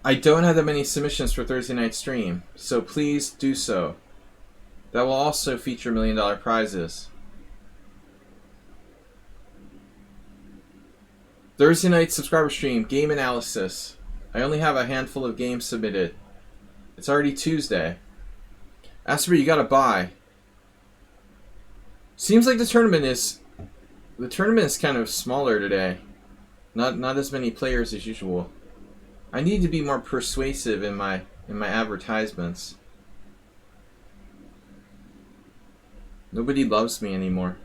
I don't have that many submissions for Thursday night stream, so please do so. That will also feature $1 million prizes. Thursday night subscriber stream, game analysis. I only have a handful of games submitted. It's already Tuesday. Asper, you gotta buy. Seems like the tournament is kind of smaller today. Not as many players as usual. I need to be more persuasive in my advertisements. Nobody loves me anymore.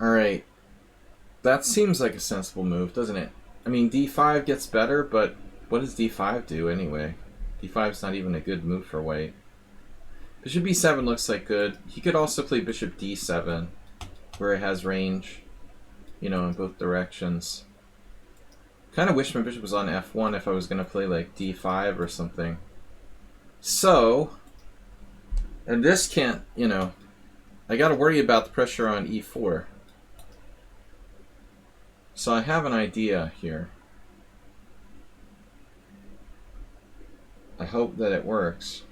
Alright. That seems like a sensible move, doesn't it? I mean, d5 gets better, but what does d5 do anyway? d5's not even a good move for white. Bishop b7 looks like good. He could also play bishop d7, where it has range, you know, in both directions. Kind of wish my bishop was on f1 if I was going to play like d5 or something. So, and this can't, you know, I got to worry about the pressure on e4. So I have an idea here. I hope that it works.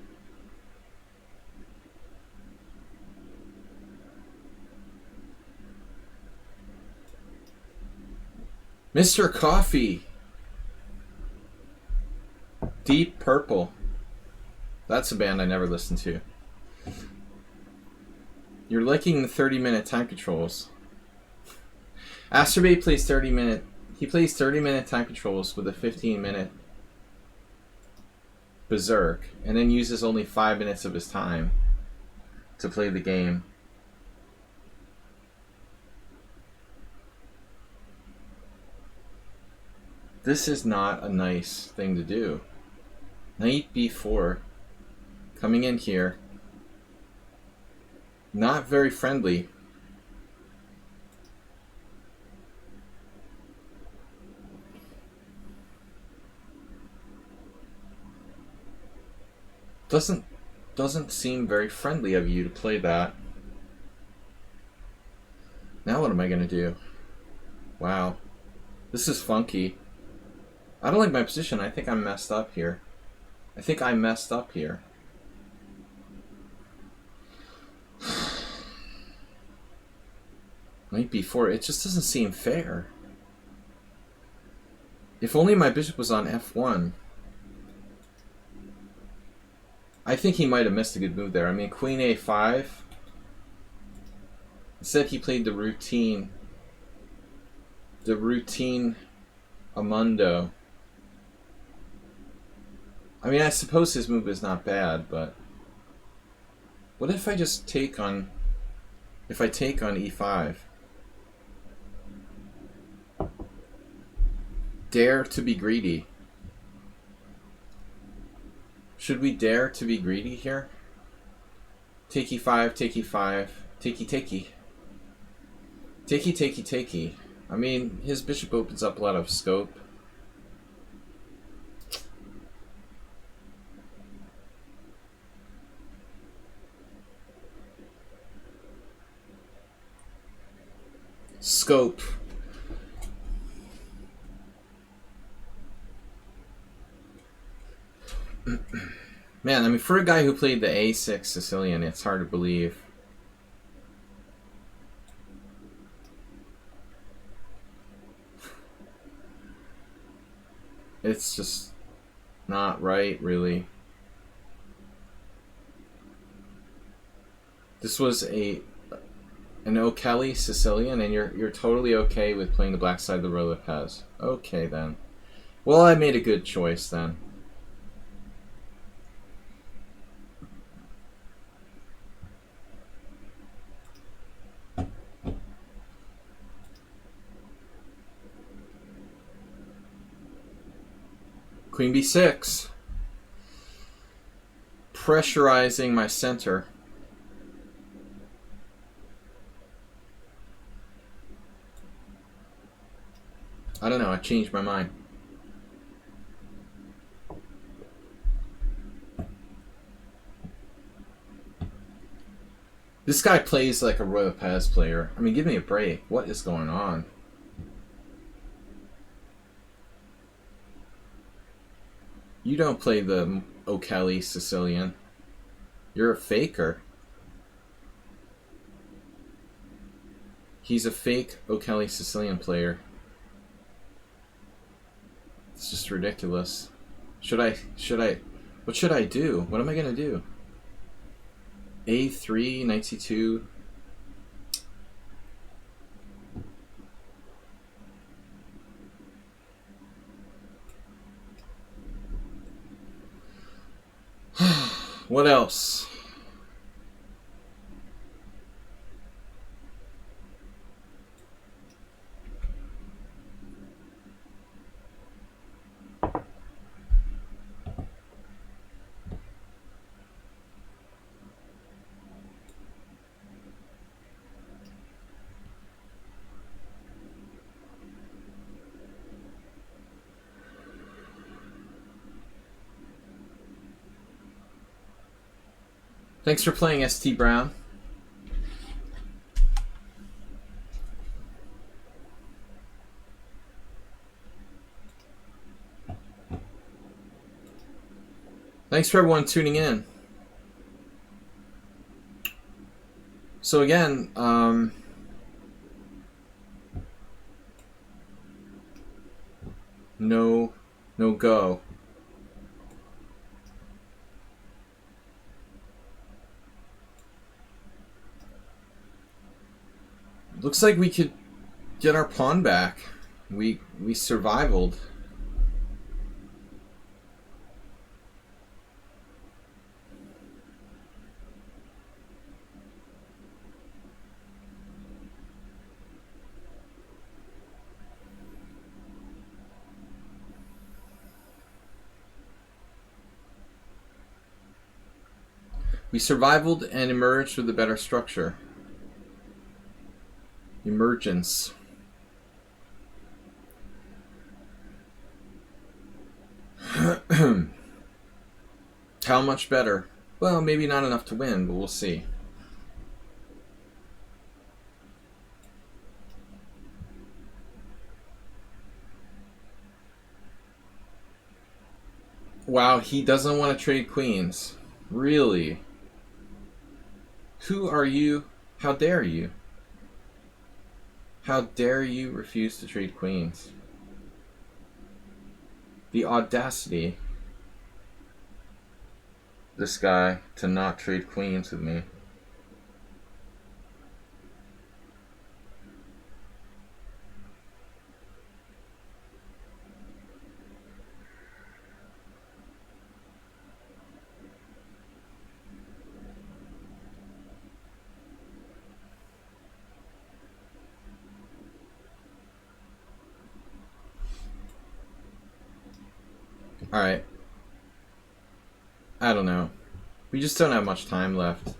Mr. Coffee. Deep Purple. That's a band I never listened to. You're liking the 30-minute time controls. Astrobate plays 30-minute. He plays 30-minute time controls with a 15-minute Berserk, and then uses only 5 minutes of his time to play the game. This is not a nice thing to do. Knight b4, coming in here. Not very friendly. Doesn't seem very friendly of you to play that. Now what am I gonna do? Wow. This is funky. I don't like my position. I think I'm messed up here. Knight b4, it just doesn't seem fair. If only my bishop was on f1. I think he might have missed a good move there. I mean, queen a5. Instead he played the routine Amundo. I mean, I suppose his move is not bad, but what if I just take on, if I take on e5? Dare to be greedy. Should we dare to be greedy here? Take e5, take e5, takey takey. Takey takey takey. I mean, his bishop opens up a lot of scope. Scope. Man, I mean, for a guy who played the a6 Sicilian, it's hard to believe. It's just not right, really. This was an O'Kelly Sicilian, and you're totally okay with playing the black side of the row that has. Okay, then. Well, I made a good choice, then. Queen b6. Pressurizing my center. I don't know, I changed my mind. This guy plays like a Royal Paz player. I mean, give me a break. What is going on? You don't play the O'Kelly Sicilian. You're a faker. He's a fake O'Kelly Sicilian player. It's just ridiculous. What should I do? What am I gonna do? A3, knight c2. What else? Thanks for playing, ST Brown. Thanks for everyone tuning in. So again, no go. Looks like we could get our pawn back. We survived. We survived and emerged with a better structure. Emergence. How much better? Well, maybe not enough to win, but we'll see. Wow, he doesn't want to trade queens. Really? Who are you? How dare you? How dare you refuse to trade queens? The audacity. This guy to not trade queens with me. Alright. I don't know. We just don't have much time left.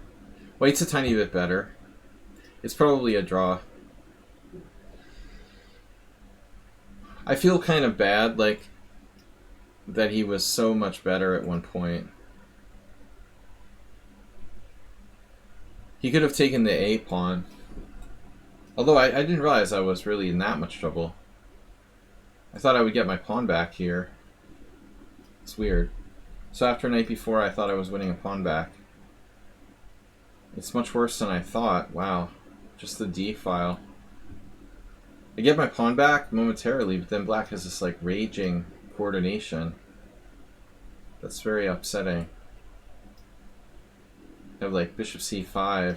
White's a tiny bit better. It's probably a draw. I feel kind of bad, like, that he was so much better at one point. He could have taken the A pawn. Although I didn't realize I was really in that much trouble. I thought I would get my pawn back here. It's weird. So after knight b4, I thought I was winning a pawn back. It's much worse than I thought. Wow. Just the D file. I get my pawn back momentarily, but then black has this like raging coordination. That's very upsetting. I have like bishop c5.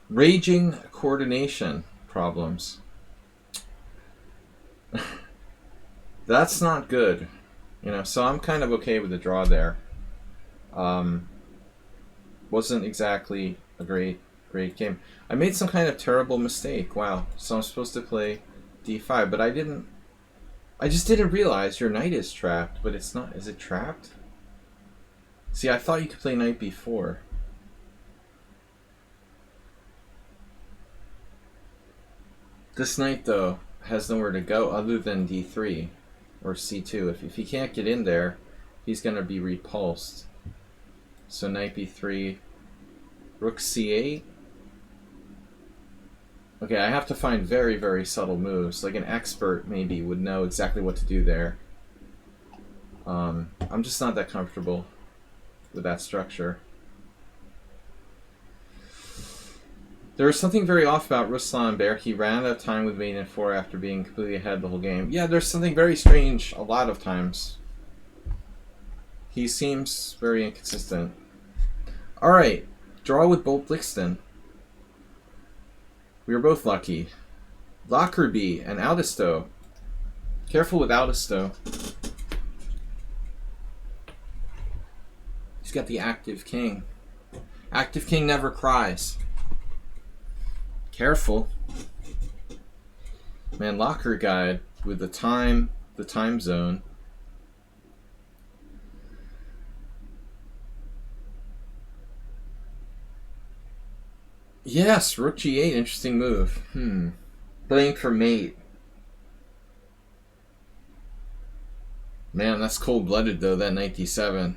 Raging coordination problems. That's not good. You know, so I'm kind of okay with the draw there. Wasn't exactly a great game. I made some kind of terrible mistake. Wow. So I'm supposed to play d5, but I just didn't realize your knight is trapped, but it's not. Is it trapped? See, I thought you could play knight b4. This knight, though, has nowhere to go other than d3 or c2. If he can't get in there, he's going to be repulsed. So knight b3, rook c8. Okay, I have to find very, very subtle moves. Like an expert maybe would know exactly what to do there. I'm just not that comfortable with that structure. There was something very off about Ruslan Bear. He ran out of time with mate in 4 after being completely ahead the whole game. Yeah, there's something very strange a lot of times. He seems very inconsistent. Alright, draw with BLITZ. We were both lucky. Lockerbie and Aldisto. Careful with Aldisto. He's got the active king. Active king never cries. Careful. Man, Locker Guide with the time zone. Yes, rook g8, interesting move. Playing for mate. Man, that's cold-blooded though, that knight d7.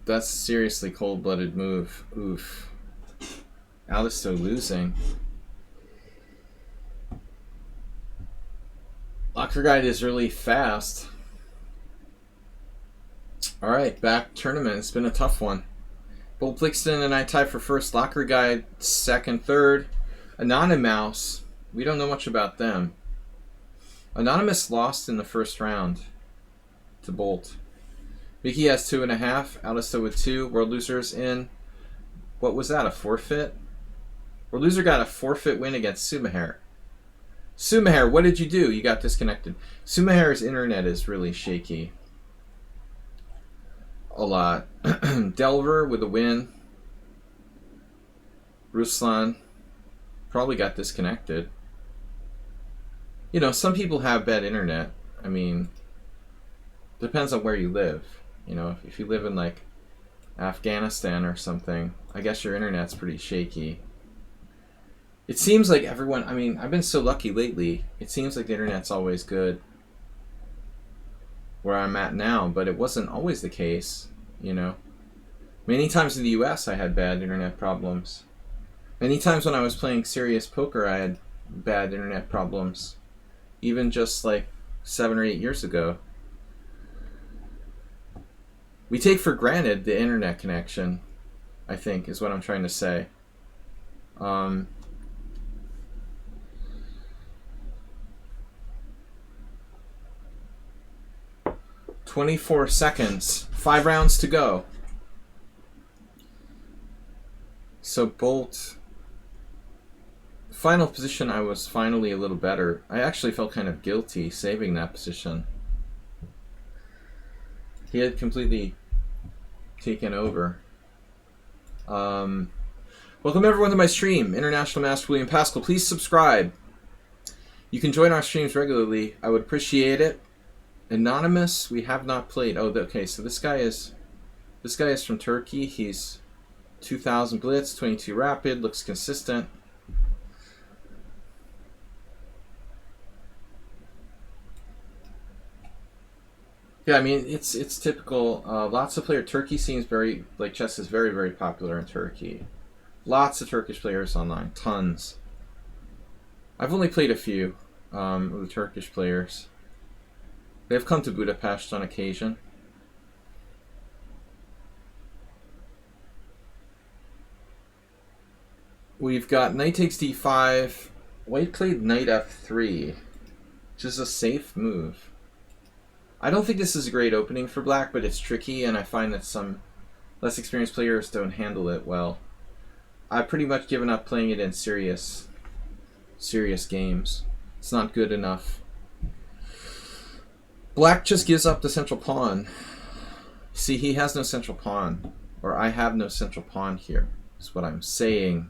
That's a seriously cold-blooded move. Oof. Aldisto losing. Locker Guide is really fast. Alright, back tournament. It's been a tough one. BLITZ and I tied for first. Locker Guide second, third. Anonymous, we don't know much about them. Anonymous lost in the first round to Bolt. Mickey has 2.5. Aldisto with 2. World Losers in. What was that? A forfeit? World Loser got a forfeit win against Sumaher. Sumaher, what did you do? You got disconnected. Sumaher's internet is really shaky. A lot. Delver with a win. Ruslan probably got disconnected. You know, some people have bad internet. I mean, depends on where you live. You know, if you live in like Afghanistan or something, I guess your internet's pretty shaky. It seems like everyone, I mean, I've been so lucky lately. It seems like the internet's always good where I'm at now, but it wasn't always the case, you know. Many times in the US I had bad internet problems. Many times when I was playing serious poker I had bad internet problems. Even just like 7 or 8 years ago. We take for granted the internet connection, I think, is what I'm trying to say. 24 seconds. 5 rounds to go. So Bolt. Final position, I was finally a little better. I actually felt kind of guilty saving that position. He had completely taken over. Welcome everyone to my stream. International Master William Pascal. Please subscribe. You can join our streams regularly. I would appreciate it. Anonymous, we have not played. Oh, okay, so this guy is from Turkey. He's 2000 Blitz, 22 Rapid, looks consistent. Yeah, I mean, it's typical. Lots of players. Turkey seems very, like, chess is very, very popular in Turkey. Lots of Turkish players online. Tons. I've only played a few of the Turkish players. They've come to Budapest on occasion. We've got knight takes d5. White played knight f3, which is a safe move. I don't think this is a great opening for black, but it's tricky, and I find that some less experienced players don't handle it well. I've pretty much given up playing it in serious games. It's not good enough. Black just gives up the central pawn. See, he has no central pawn. Or I have no central pawn here, is what I'm saying.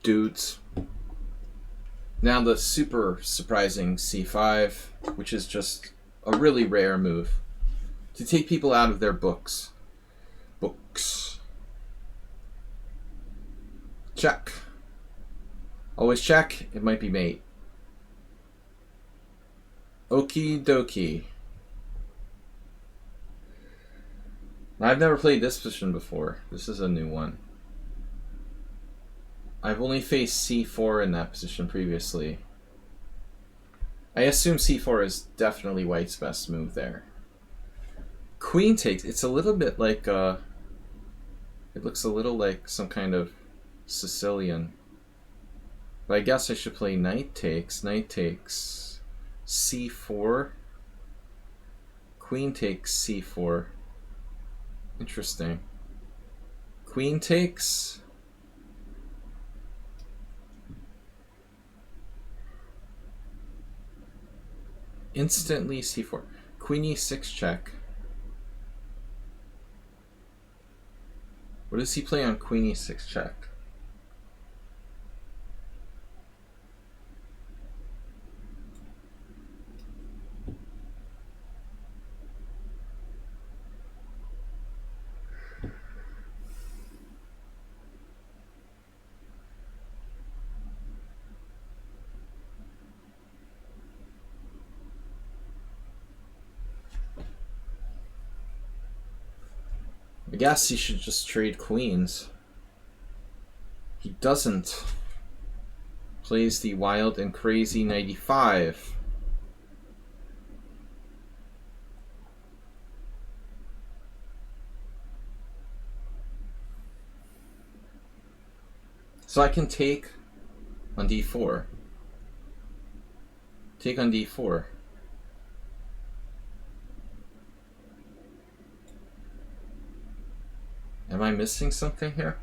Dudes. Now the super surprising c5, which is just a really rare move. To take people out of their books. Check. Always check. It might be mate. Okie dokie. I've never played this position before. This is a new one. I've only faced c4 in that position previously. I assume c4 is definitely white's best move there. Queen takes. It's a little bit like it looks a little like some kind of Sicilian. But I guess I should play knight takes. Knight takes c4. Queen takes c4. Interesting. Queen takes. Instantly c4. Queen e6 check. What does he play on Queen e6 check? I guess he should just trade queens. He doesn't. Plays the wild and crazy 95. So I can take on d4. Take on d4. Am I missing something here?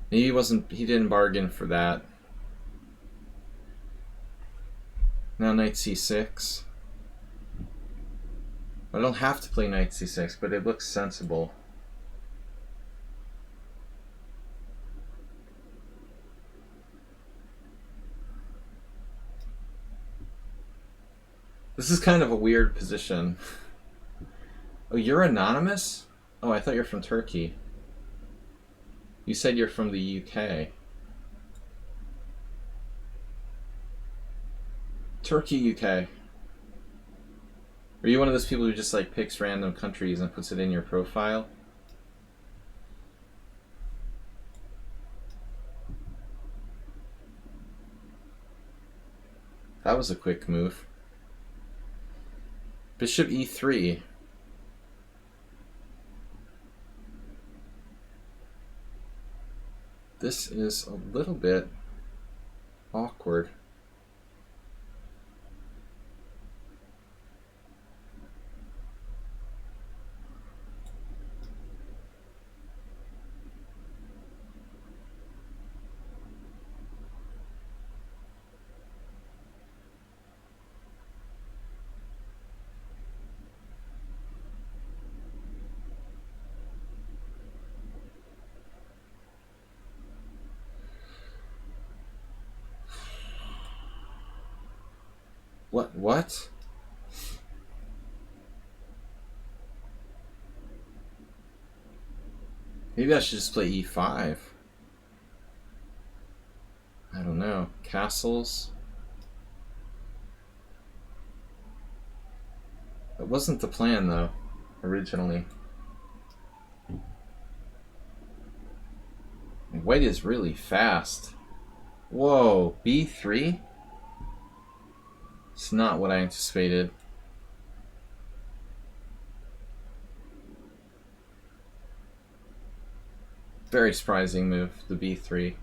Maybe he didn't bargain for that. Now knight c6. I don't have to play knight c6, but it looks sensible. This is kind of a weird position. Oh, you're anonymous? Oh, I thought you're from Turkey. You said you're from the UK. Turkey, UK. Are you one of those people who just like picks random countries and puts it in your profile? That was a quick move. Bishop e3. This is a little bit awkward. What? Maybe I should just play e5. I don't know. Castles. That wasn't the plan, though, originally. White is really fast. Whoa, b3? It's not what I anticipated. Very surprising move, the b3.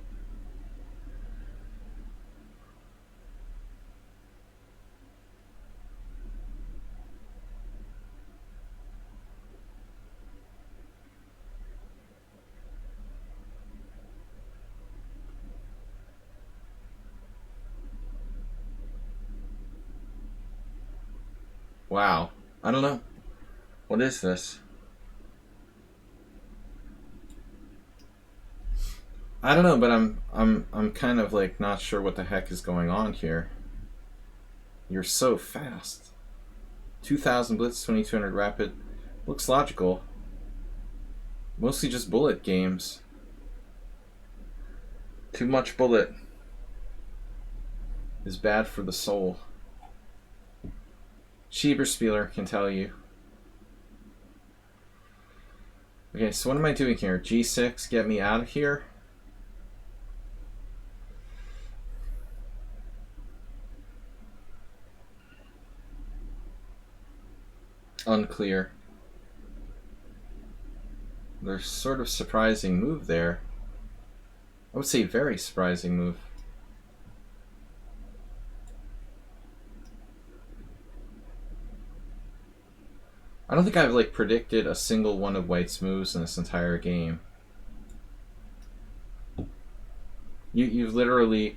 Wow. I don't know. What is this? I don't know, but I'm kind of like not sure what the heck is going on here. You're so fast. 2000 blitz, 2200 rapid. Looks logical. Mostly just bullet games. Too much bullet is bad for the soul. Schieberspieler can tell you. Okay, so what am I doing here? G6, get me out of here. Unclear. There's sort of surprising move there. I would say very surprising move. I don't think I've like predicted a single one of White's moves in this entire game. You've literally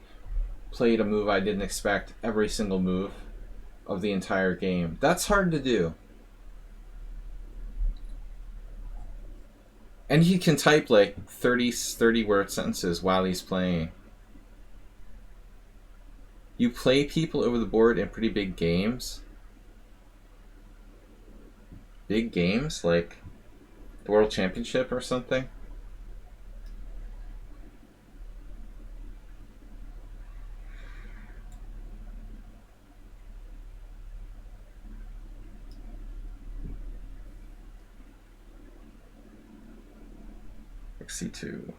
played a move I didn't expect every single move of the entire game. That's hard to do. And he can type like 30 word sentences while he's playing. You play people over the board in pretty big games. Big games like the World Championship or something. C2.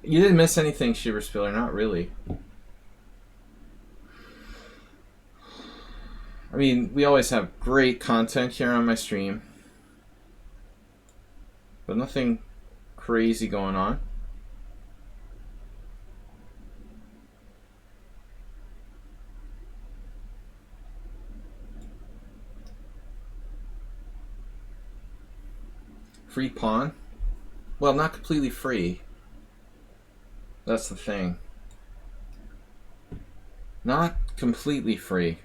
You didn't miss anything, Schieberspieler, not really. I mean, we always have great content here on my stream. But nothing crazy going on. Free pawn? Well, not completely free. That's the thing. Not completely free.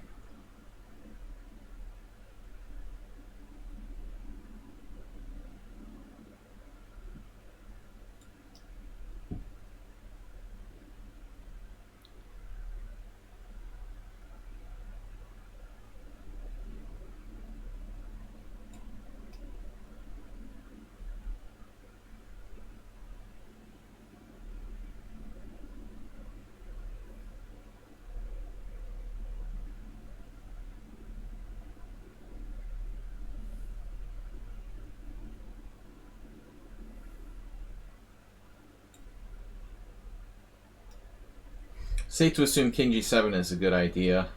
Safe to assume King G7 is a good idea.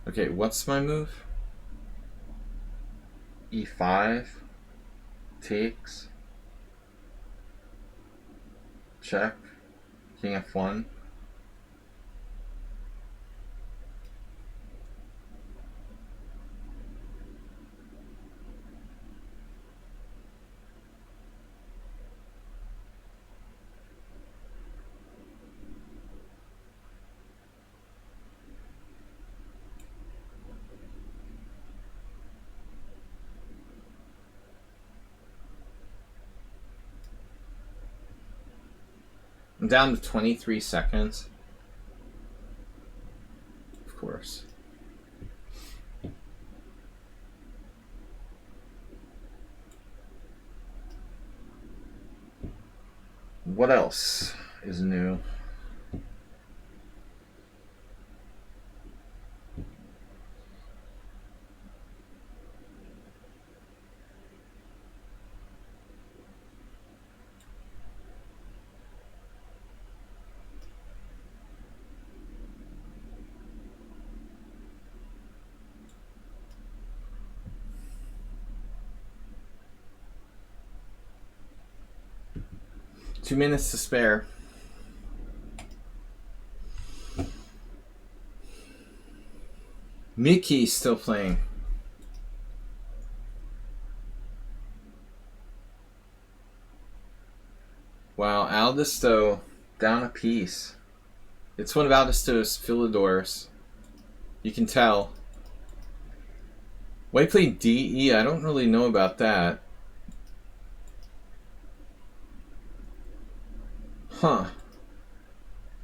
Okay, what's my move? E5 takes, check, King F1. I'm down to 23 seconds. Of course. What else is new? Two minutes to spare. Mickey's still playing. Wow, Aldisto down a piece. It's one of Aldisto's Philidors. You can tell. White played DE. I don't really know about that. Huh.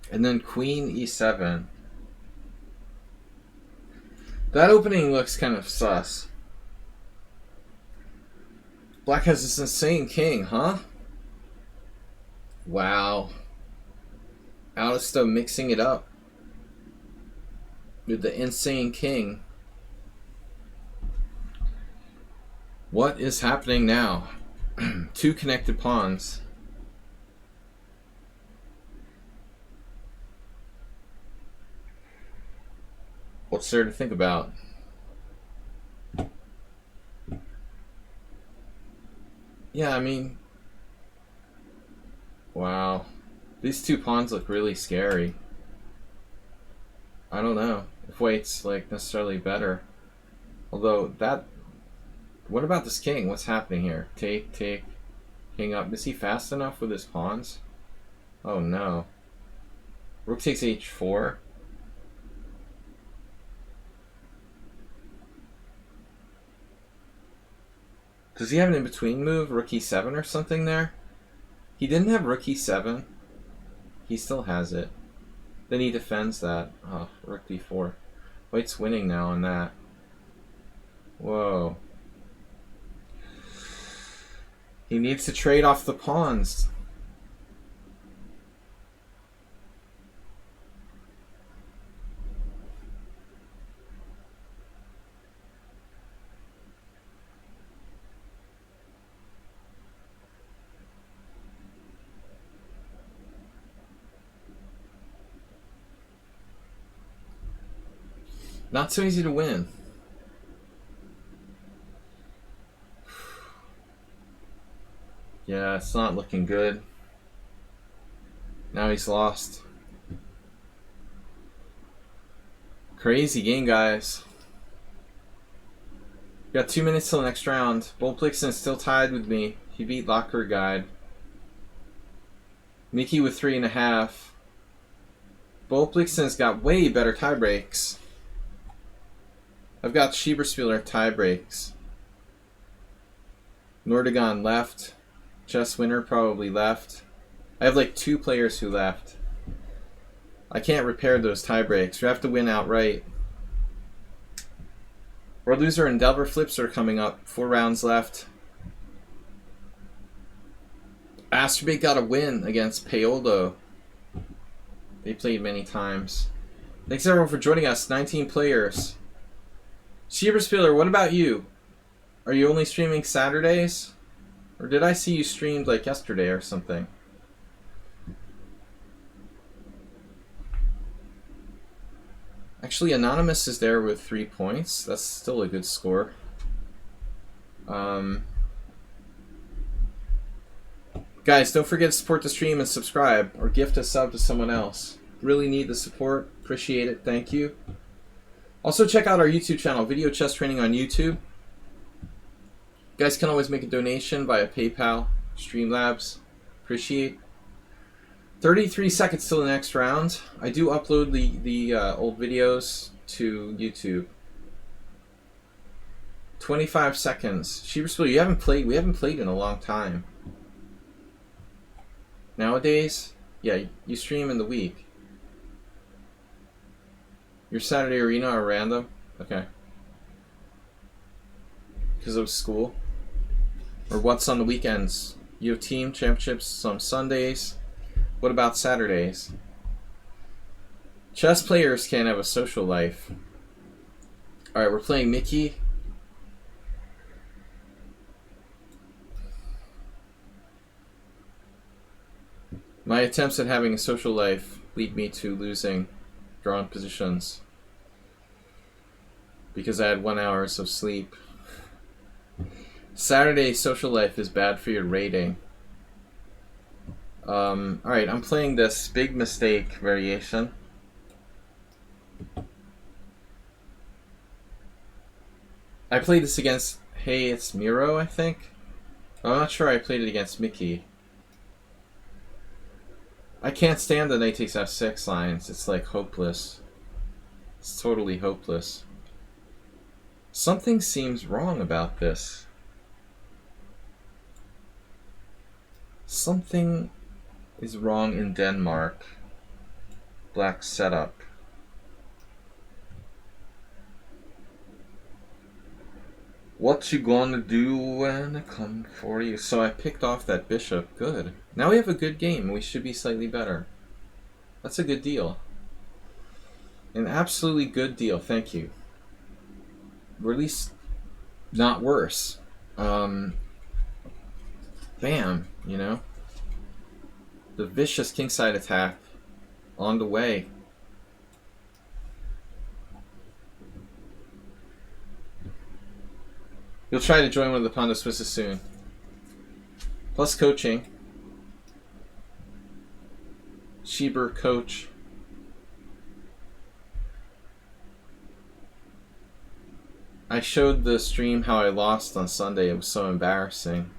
And then Queen E7. That opening looks kind of sus. Black has this insane king, huh? Wow. Alisto mixing it up with the insane king. What is happening now? Two connected pawns. What's there to think about? Yeah, I mean, wow. These two pawns look really scary. I don't know if white's like necessarily better. Although that, what about this king? What's happening here? Take, king up. Is he fast enough with his pawns? Oh no. Rook takes h4. Does he have an in-between move? Rook e7 or something there? He didn't have rook e7. He still has it. Then he defends that. Oh, rook d4. White's winning now on that. Whoa. He needs to trade off the pawns. Not so easy to win. Yeah, it's not looking good. Now he's lost. Crazy game, guys. Got 2 minutes till the next round. BLITZ is still tied with me. He beat Locker Guide. Mickey with 3.5. BLITZ's got way better tie breaks. I've got Schieberspieler tie breaks. Nordigon left. Chess Winner probably left. I have like 2 players who left. I can't repair those tie breaks. You have to win outright. World Loser and Delver Flips are coming up. 4 rounds left. Asterbait got a win against Paoldo. They played many times. Thanks everyone for joining us. 19 players. Schieberspieler, what about you? Are you only streaming Saturdays? Or did I see you streamed like yesterday or something? Actually, Anonymous is there with 3 points. That's still a good score. Guys, don't forget to support the stream and subscribe or gift a sub to someone else. Really need the support. Appreciate it. Thank you. Also, check out our YouTube channel, Video Chess Training on YouTube. You guys can always make a donation via PayPal, Streamlabs. Appreciate. 33 seconds till the next round. I do upload the old videos to YouTube. 25 seconds. Schieberspieler, you haven't played. We haven't played in a long time. Nowadays, yeah, you stream in the week. Your Saturday arena are random? Okay. Because of school? Or what's on the weekends? You have team championships on Sundays. What about Saturdays? Chess players can't have a social life. Alright, we're playing Mickey. My attempts at having a social life lead me to losing drawn positions. Because I had 1 hour of sleep. Saturday social life is bad for your rating. Alright, I'm playing this big mistake variation. I played this against Hey It's Miro, I think. I'm not sure I played it against Mickey. I can't stand the knight takes f6 lines. It's like hopeless. It's totally hopeless. Something seems wrong about this. Something is wrong in Denmark. Black setup. What you gonna do when I come for you? So I picked off that bishop. Good. Now we have a good game. We should be slightly better. That's a good deal. An absolutely good deal. Thank you. Or at least not worse. Bam, you know? The vicious kingside attack on the way. You'll try to join one of the PAWNDA Swisses soon. Plus coaching. Schieber coach. I showed the stream how I lost on Sunday. It was so embarrassing.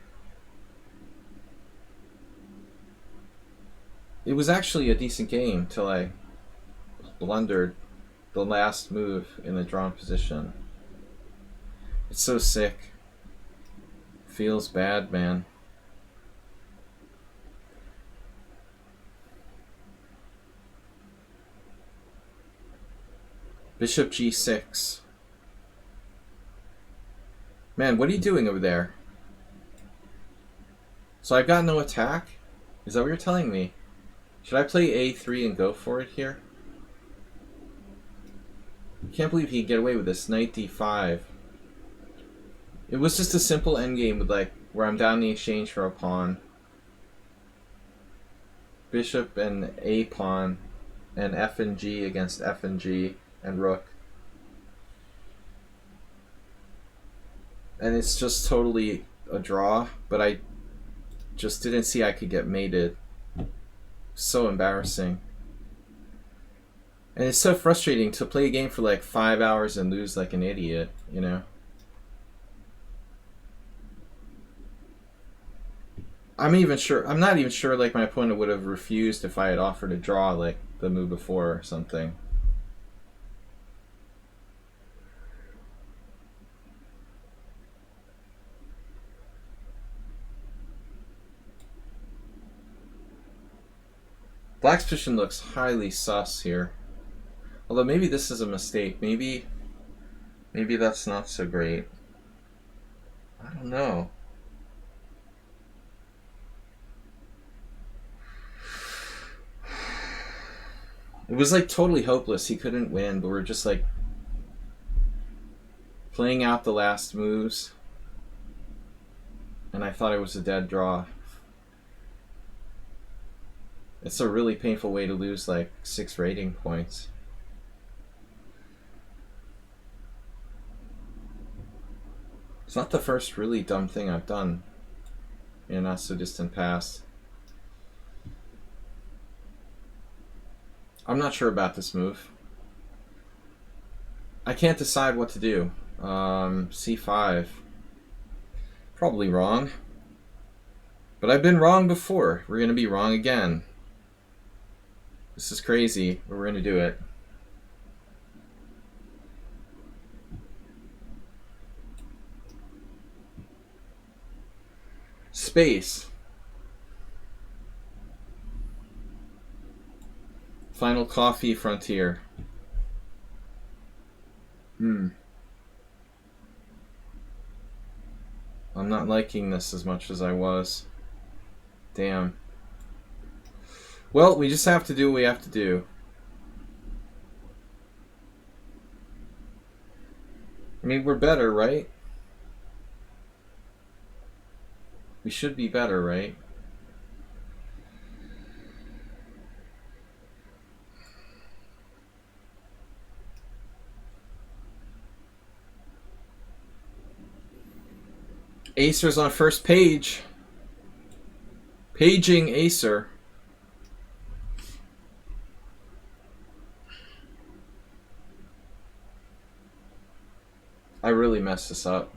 It was actually a decent game till I blundered the last move in the drawn position. It's so sick. Feels bad, man. Bishop g6. Man, what are you doing over there? So I've got no attack? Is that what you're telling me? Should I play a3 and go for it here? I can't believe he can get away with this. Knight d5. It was just a simple endgame with like where I'm down the exchange for a pawn. Bishop and a pawn and f and g against f and g and rook. And it's just totally a draw, but I just didn't see I could get mated. So embarrassing. And it's so frustrating to play a game for like 5 hours and lose like an idiot, you know? I'm not even sure like my opponent would have refused if I had offered a draw like the move before or something. Black's position looks highly sus here. Although maybe this is a mistake. Maybe that's not so great. I don't know. It was like totally hopeless. He couldn't win, but we're just like playing out the last moves. And I thought it was a dead draw. It's a really painful way to lose like 6 rating points. It's not the first really dumb thing I've done in a not so distant past. I'm not sure about this move. I can't decide what to do. C5. Probably wrong. But I've been wrong before. We're going to be wrong again. This is crazy, but we're going to do it. Space. Final coffee frontier. I'm not liking this as much as I was. Damn. Well, we just have to do what we have to do. I mean, we're better, right? We should be better, right? Acer's on first page. Paging Acer. I really messed this up.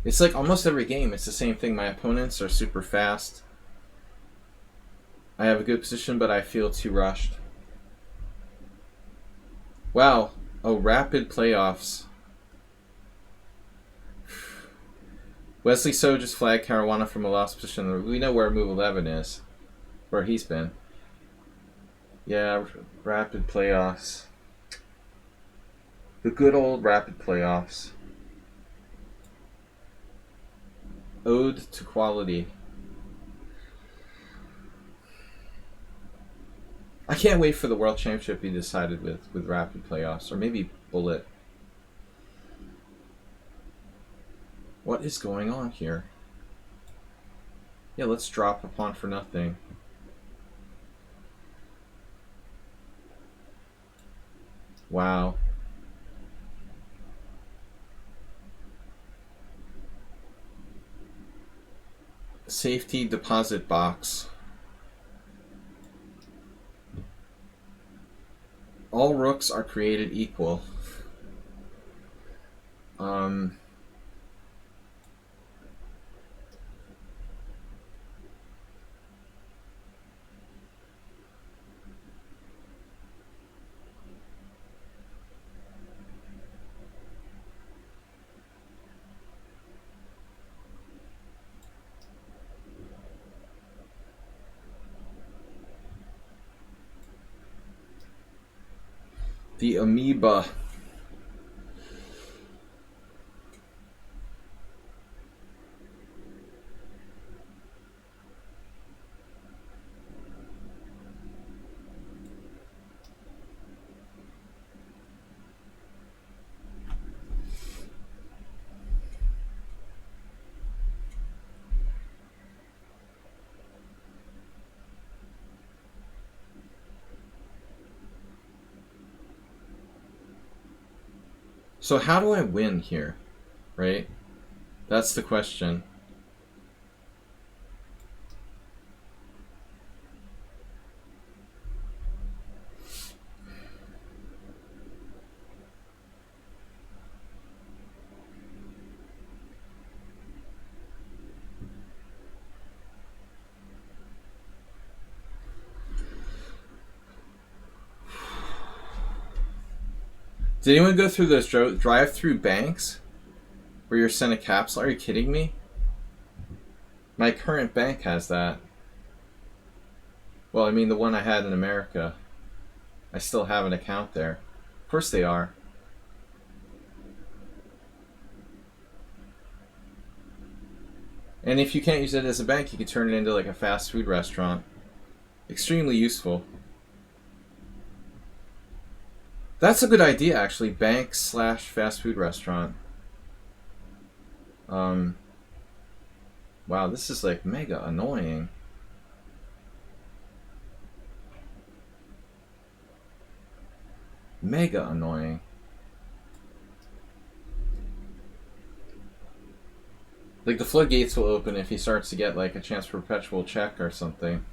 It's like almost every game, it's the same thing. My opponents are super fast. I have a good position, but I feel too rushed. Wow. Oh, rapid playoffs. Wesley So just flagged Caruana from a lost position. We know where move 11 is. Where he's been. Yeah, rapid playoffs. The good old rapid playoffs. Ode to quality. I can't wait for the World Championship to be decided with rapid playoffs. Or maybe Bullet. What is going on here? Yeah, let's drop a pawn for nothing. Wow. Safety deposit box. All rooks are created equal. The amoeba. So how do I win here, right? That's the question. Did anyone go through those drive-through banks where you're sent a capsule? Are you kidding me? My current bank has that. Well, I mean the one I had in America. I still have an account there. Of course they are. And if you can't use it as a bank, you can turn it into like a fast food restaurant. Extremely useful. That's a good idea, actually. Bank / fast food restaurant. Wow, this is like mega annoying. Mega annoying. Like the floodgates will open if he starts to get like a chance for perpetual check or something.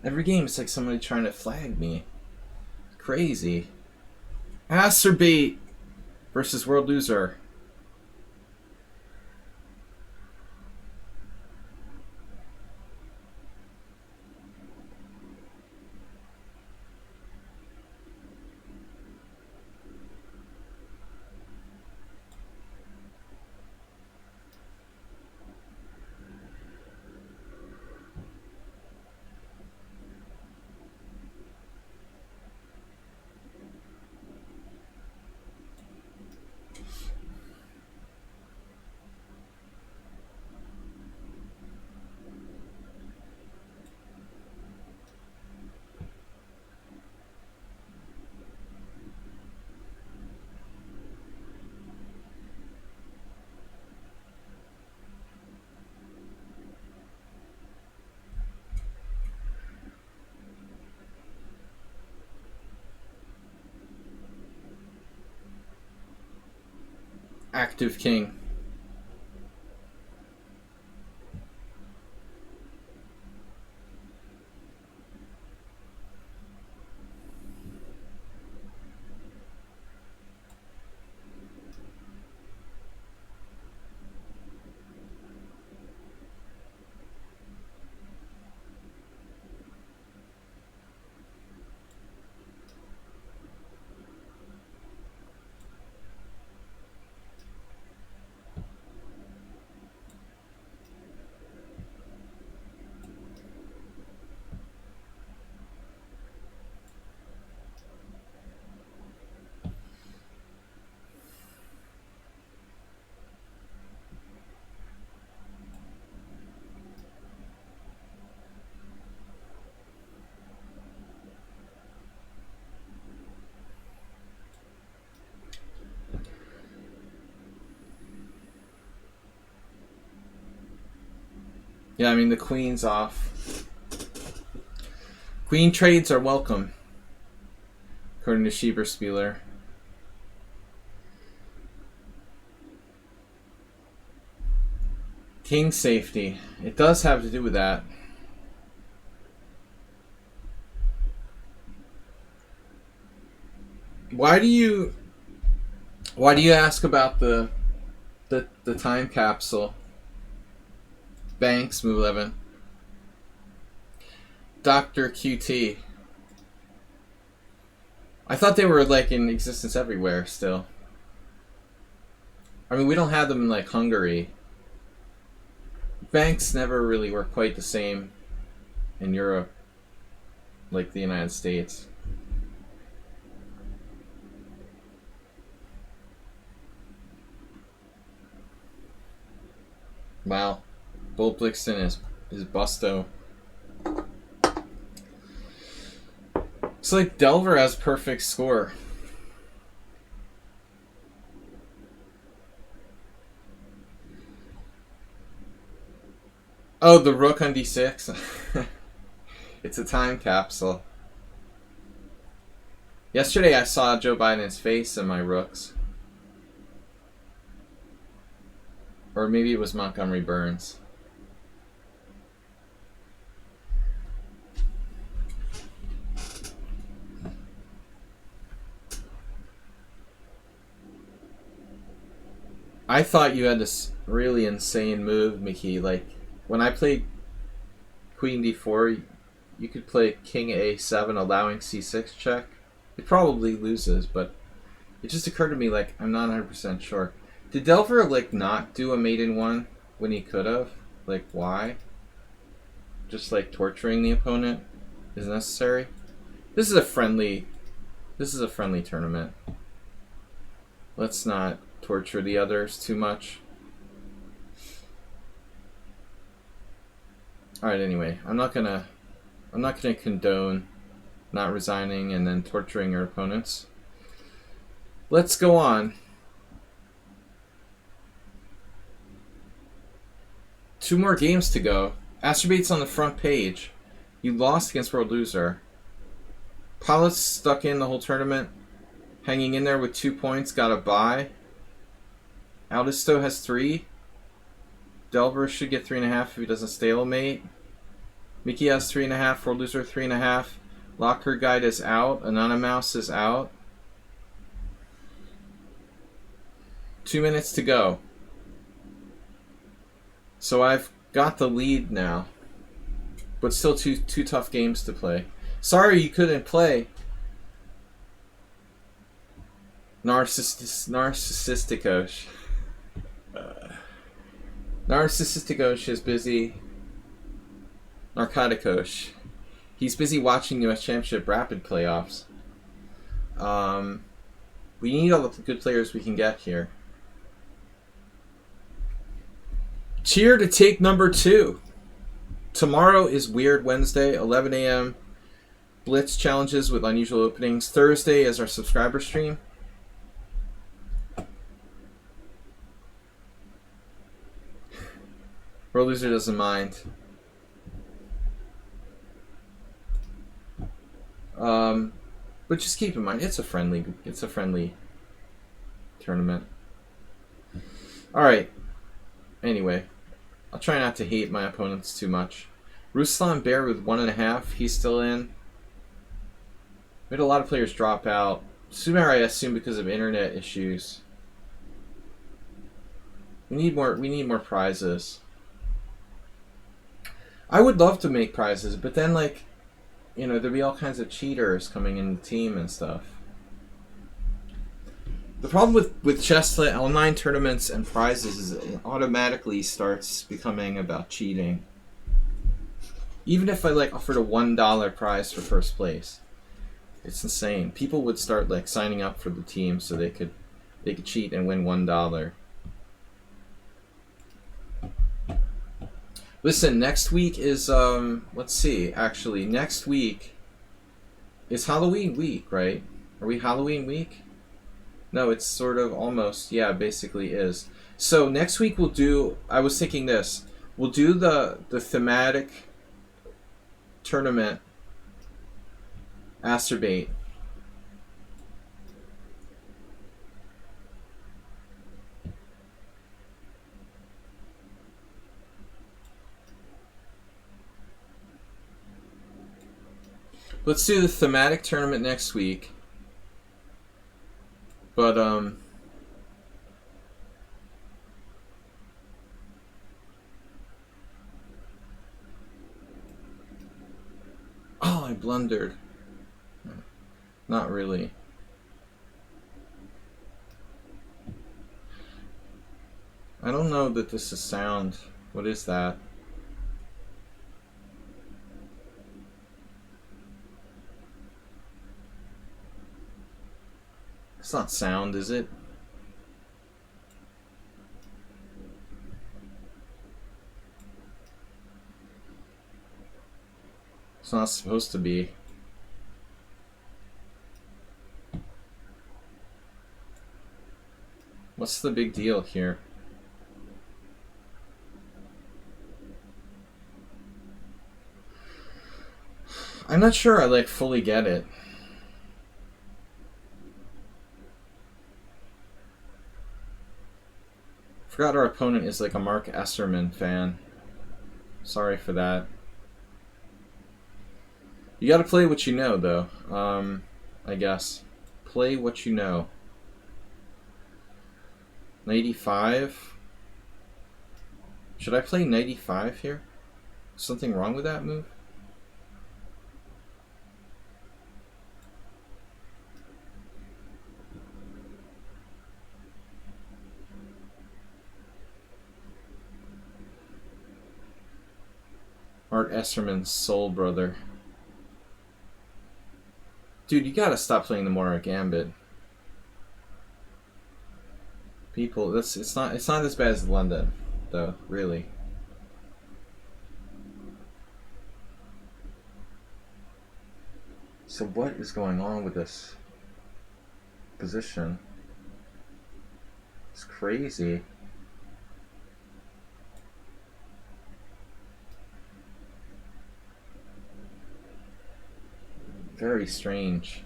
Every game it's like somebody trying to flag me. Crazy. Acerbate! versus World Loser. Active king. Yeah, I mean, the queen's off. Queen trades are welcome, according to Schieberspieler. King safety. It does have to do with that. Why do you ask about the time capsule? Banks, move 11. Dr. QT. I thought they were like in existence everywhere still. I mean, we don't have them in like Hungary. Banks never really were quite the same in Europe like the United States. Wow. Bull Blixen is busto. It's like Delver has perfect score. Oh, the rook on d6. It's a time capsule. Yesterday I saw Joe Biden's face in my rooks. Or maybe it was Montgomery Burns. I thought you had this really insane move, Mickey. Like, when I played Queen d4, you could play King a7, allowing c6 check. It probably loses, but it just occurred to me, like, I'm not 100% sure. Did Delver, like, not do a mate in one when he could have? Like, why? Just, like, torturing the opponent is necessary? This is a friendly tournament. Let's not torture the others too much. Alright, anyway, I'm not gonna condone not resigning and then torturing your opponents. Let's go on. 2 more games to go. Astrobate's on the front page. You lost against World Loser. Pilot's stuck in the whole tournament. Hanging in there with 2 points. Got a bye. Aldisto has 3. Delver should get 3.5 if he doesn't stalemate. Mickey has 3.5. World Loser 3.5. Locker Guide is out. Anonymouse is out. 2 minutes to go. So I've got the lead now. But still two tough games to play. Sorry you couldn't play. Narcissisticos. Narcissisticos is busy. Narcoticos. He's busy watching US Championship Rapid playoffs. We need all the good players we can get here. Cheer to take number 2. Tomorrow is Weird Wednesday, 11 a.m. Blitz challenges with unusual openings. Thursday is our subscriber stream. Pro Loser doesn't mind. But just keep in mind, it's a friendly tournament. All right. Anyway, I'll try not to hate my opponents too much. Ruslan Bear with 1.5. He's still in. We had a lot of players drop out. Sumer, I assume, because of internet issues. We need more prizes. I would love to make prizes, but then, like, you know, there'd be all kinds of cheaters coming in the team and stuff. The problem with Chesslet online tournaments and prizes is it automatically starts becoming about cheating. Even if I like offered a $1 prize for first place, it's insane. People would start like signing up for the team so they could cheat and win $1. Listen, next week is let's see. Actually, next week is Halloween week, right? Are we Halloween week? No, it's sort of almost, yeah, basically is. So next week we'll do, I was thinking this, we'll do the thematic tournament Asterbate. Let's do the thematic tournament next week. But, oh, I blundered. Not really. I don't know that this is sound. What is that? It's not sound, is it? It's not supposed to be. What's the big deal here? I'm not sure I like fully get it. Forgot our opponent is like a Mark Esserman fan. Sorry for that. You gotta play what you know, though. I guess. Play what you know. 95? Should I play 95 here? Something wrong with that move? Art Esserman's soul brother. Dude, you gotta stop playing the Mora Gambit. People, it's not as bad as London, though, really. So what is going on with this position? It's crazy. Very strange.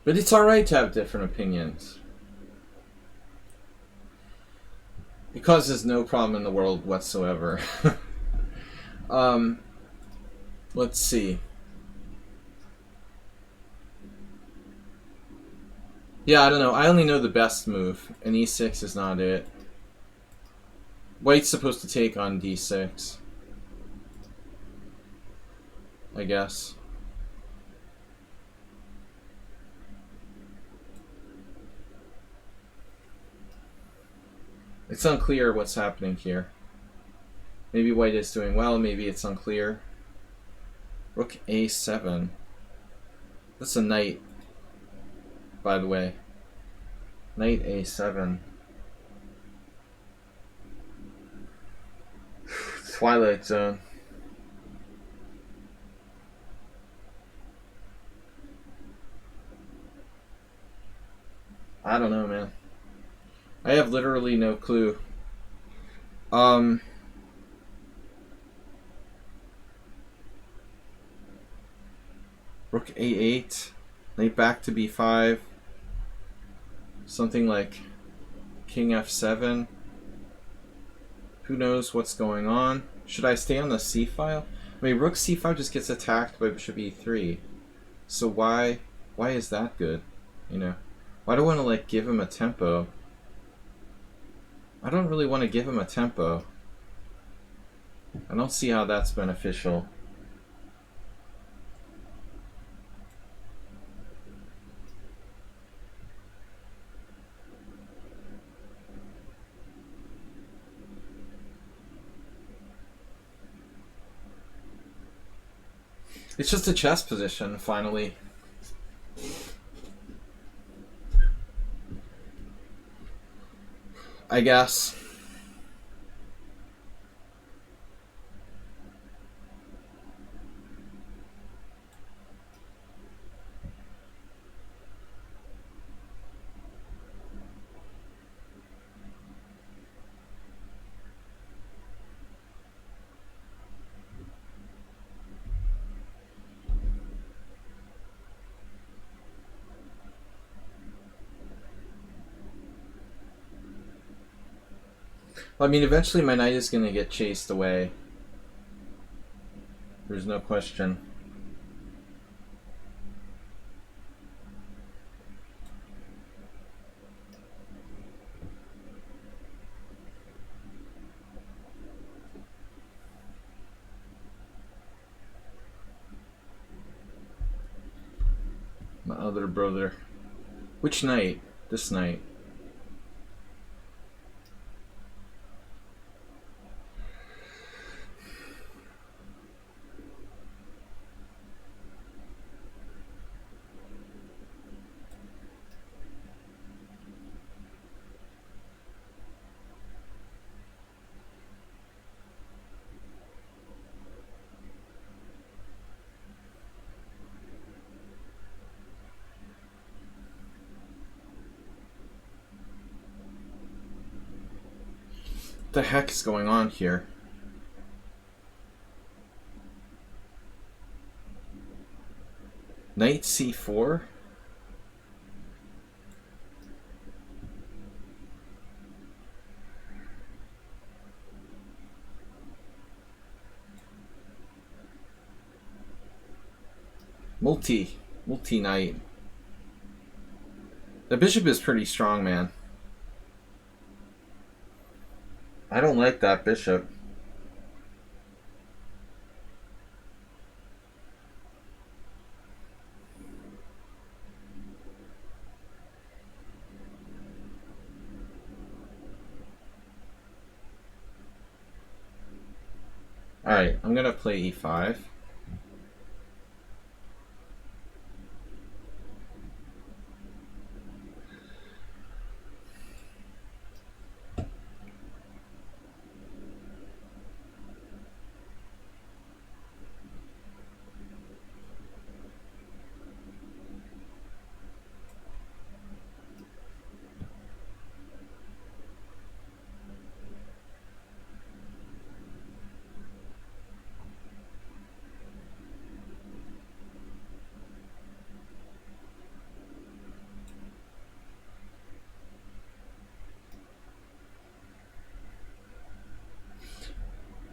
But it's alright to have different opinions. It causes no problem in the world whatsoever. Let's see. Yeah, I don't know. I only know the best move, and e6 is not it. White's supposed to take on d6. I guess. It's unclear what's happening here. Maybe white is doing well, maybe it's unclear. Rook a7. That's a knight, by the way. Knight a7. Twilight Zone. I don't know, man. I have literally no clue. Rook a8. Knight back to b5. Something like king f7. Who knows what's going on? Should I stay on the c file? I mean, rook c5 just gets attacked by bishop e3. So why is that good? You know, why do I want to like give him a tempo? I don't really want to give him a tempo. I don't see how that's beneficial. It's just a chess position, finally. I guess. Well, I mean, eventually my knight is going to get chased away. There's no question. My other brother. Which knight? This knight. What the heck is going on here? Knight c4? Multi-knight. The bishop is pretty strong, man. I don't like that bishop. Alright, I'm gonna play e5.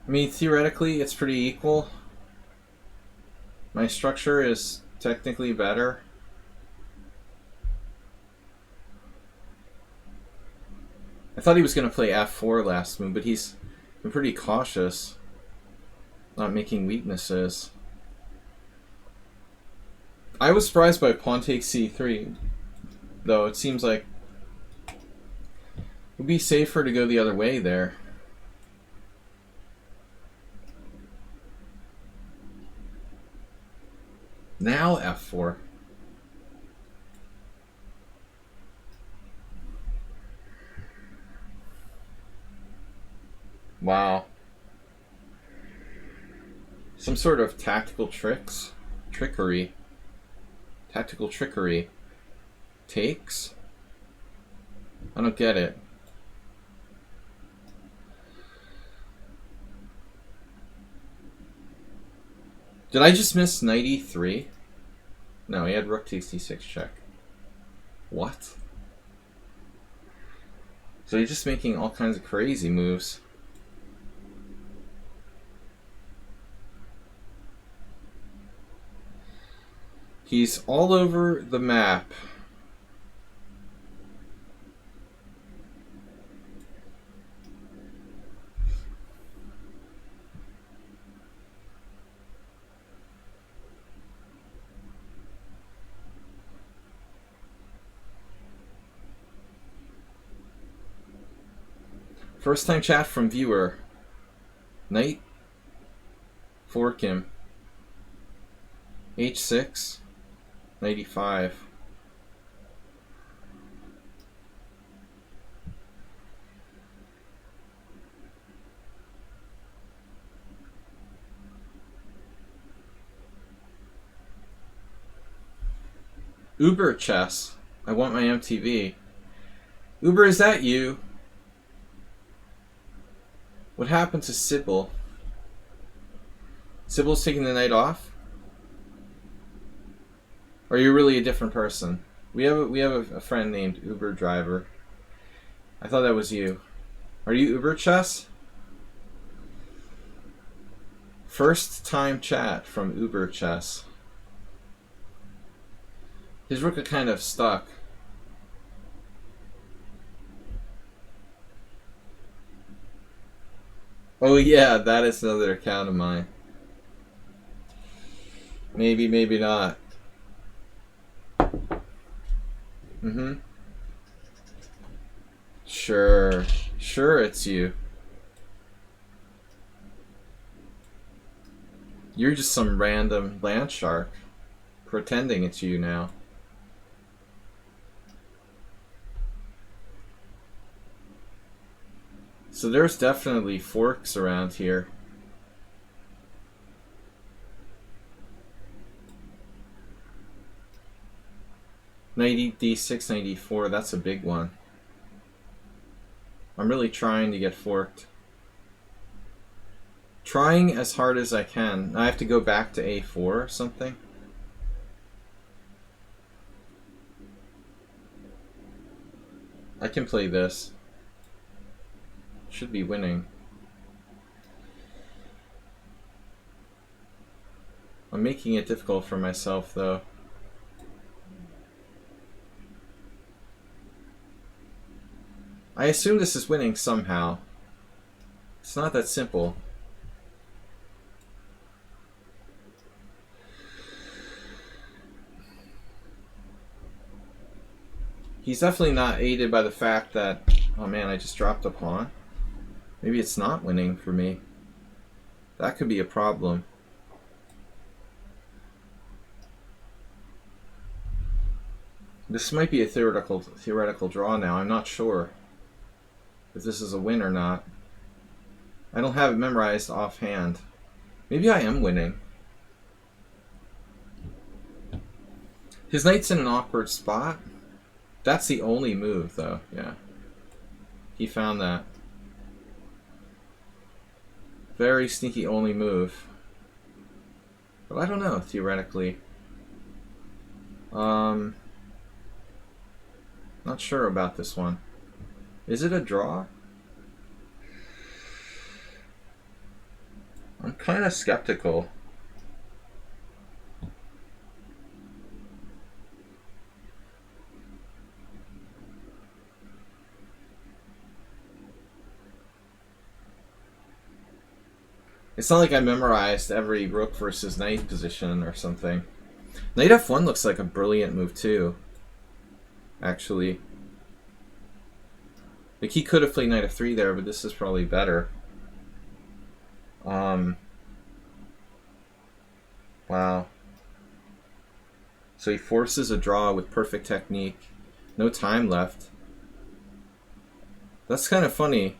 I mean, theoretically, it's pretty equal. My structure is technically better. I thought he was going to play f4 last move, but he's been pretty cautious, not making weaknesses. I was surprised by pawn takes c3, though. It seems like it would be safer to go the other way there. Now f4. Wow. Some sort of tactical trickery. Tactical trickery. Takes? I don't get it. Did I just miss knight e3? No, he had rook takes d6 check. What? So he's just making all kinds of crazy moves. He's all over the map. First time chat from viewer. Knight. Fork him. h6. Knight e5. Uber chess. I want my MTV. Uber, is that you? What happened to Sybil? Sybil's taking the night off? Or are you really a different person? We have a friend named Uber Driver. I thought that was you. Are you Uber Chess? First time chat from Uber Chess. His rook is kind of stuck. Oh yeah, that is another account of mine. Maybe, maybe not. Sure. Sure it's you. You're just some random land shark. Pretending it's you now. So there's definitely forks around here. Knight d6, knight e4, that's a big one. I'm really trying to get forked. Trying as hard as I can. I have to go back to a4 or something. I can play this. Should be winning. I'm making it difficult for myself though. I assume this is winning somehow. It's not that simple. He's definitely not aided by the fact that, oh man, I just dropped a pawn. Maybe it's not winning for me. That could be a problem. This might be a theoretical draw now. I'm not sure if this is a win or not. I don't have it memorized offhand. Maybe I am winning. His knight's in an awkward spot. That's the only move, though. Yeah. He found that. Very sneaky only move. But I don't know, theoretically. Not sure about this one. Is it a draw? kind of skeptical. It's not like I memorized every rook versus knight position or something. Knight f1 looks like a brilliant move too, actually. Like, he could have played knight f3 there, but this is probably better. Wow. So he forces a draw with perfect technique. No time left. That's kind of funny.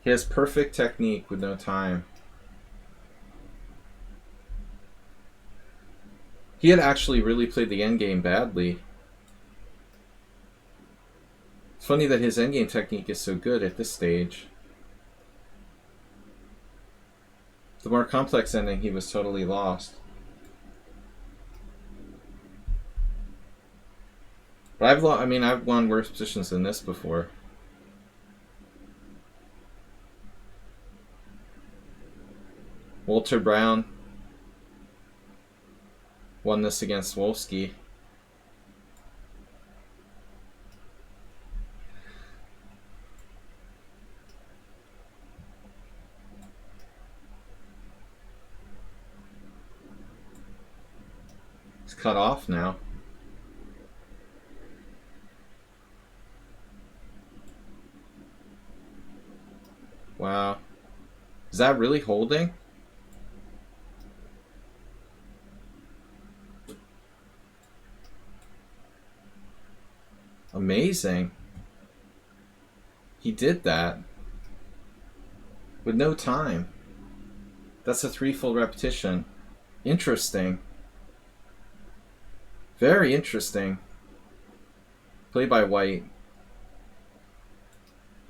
He has perfect technique with no time. He had actually really played the endgame badly. It's funny that his endgame technique is so good at this stage. The more complex ending, he was totally lost. But I've won worse positions than this before. Walter Brown won this against Wolski. It's cut off now. Wow. Is that really holding? Amazing. He did that with no time. That's a 3 full repetition. Interesting. Very interesting. Play by white.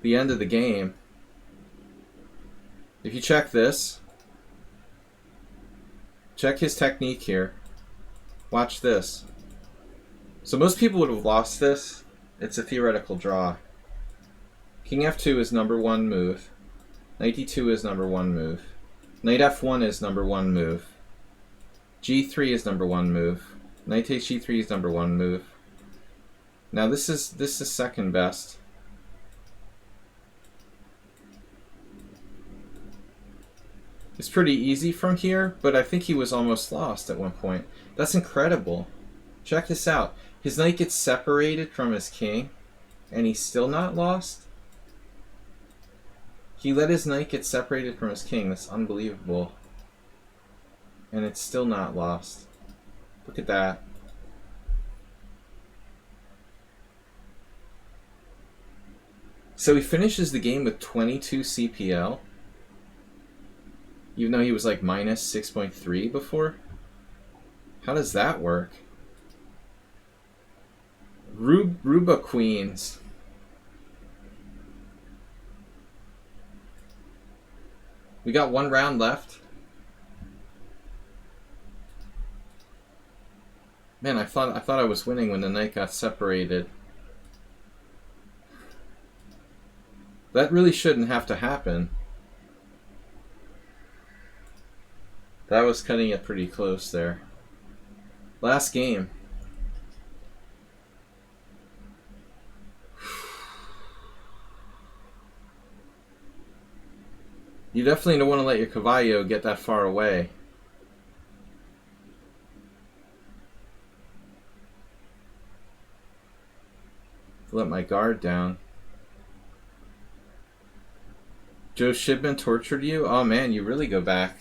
The end of the game. If you check this, check his technique here. Watch this. So most people would have lost this. It's a theoretical draw. King f2 is number 1 move. Knight d2 is number 1 move. Knight f1 is number 1 move. g3 is number 1 move. Knight takes g3 is number 1 move. Now this is second best. It's pretty easy from here, but I think he was almost lost at one point. That's incredible. Check this out. His knight gets separated from his king, and he's still not lost? He let his knight get separated from his king. That's unbelievable. And it's still not lost. Look at that. So he finishes the game with 22 CPL. Even though he was like minus 6.3 before? How does that work? Ruba Queens. We got 1 round left. Man, I thought I was winning when the knight got separated. That really shouldn't have to happen. That was cutting it pretty close there. Last game. You definitely don't want to let your caballo get that far away. Let my guard down. Joe Shipman tortured you? Oh man, you really go back.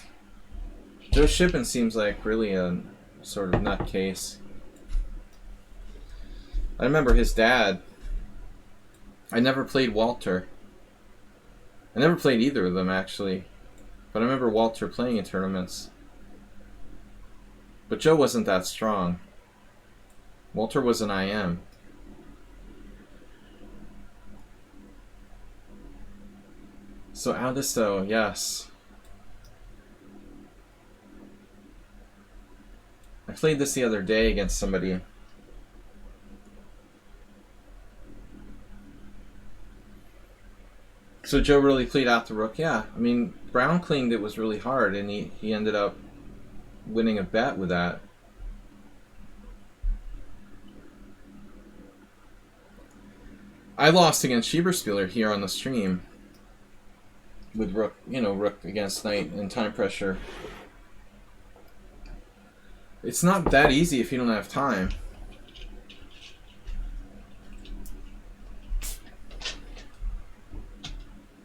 Joe Shipman seems like really a sort of nutcase. I remember his dad. I never played Walter. I never played either of them, actually. But I remember Walter playing in tournaments. But Joe wasn't that strong. Walter was an IM. So Aldisto, yes. I played this the other day against somebody. So Joe really played out the rook. Yeah, I mean, Brown claimed it was really hard, and he ended up winning a bet with that. I lost against Schieberspieler here on the stream with rook, rook against knight and time pressure. It's not that easy if you don't have time.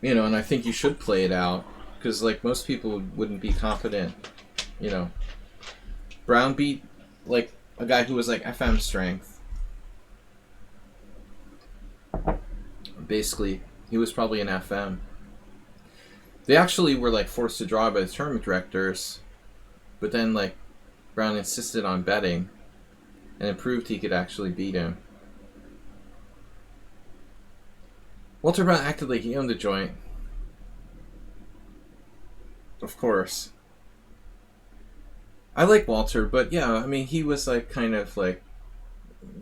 And I think you should play it out, because like most people wouldn't be confident. Brown beat like a guy who was like FM strength. Basically, he was probably an FM. They actually were like forced to draw by the tournament directors, but then like Brown insisted on betting, and it proved he could actually beat him. Walter Brown acted like he owned the joint. Of course. I like Walter, but yeah, I mean, he was like kind of like,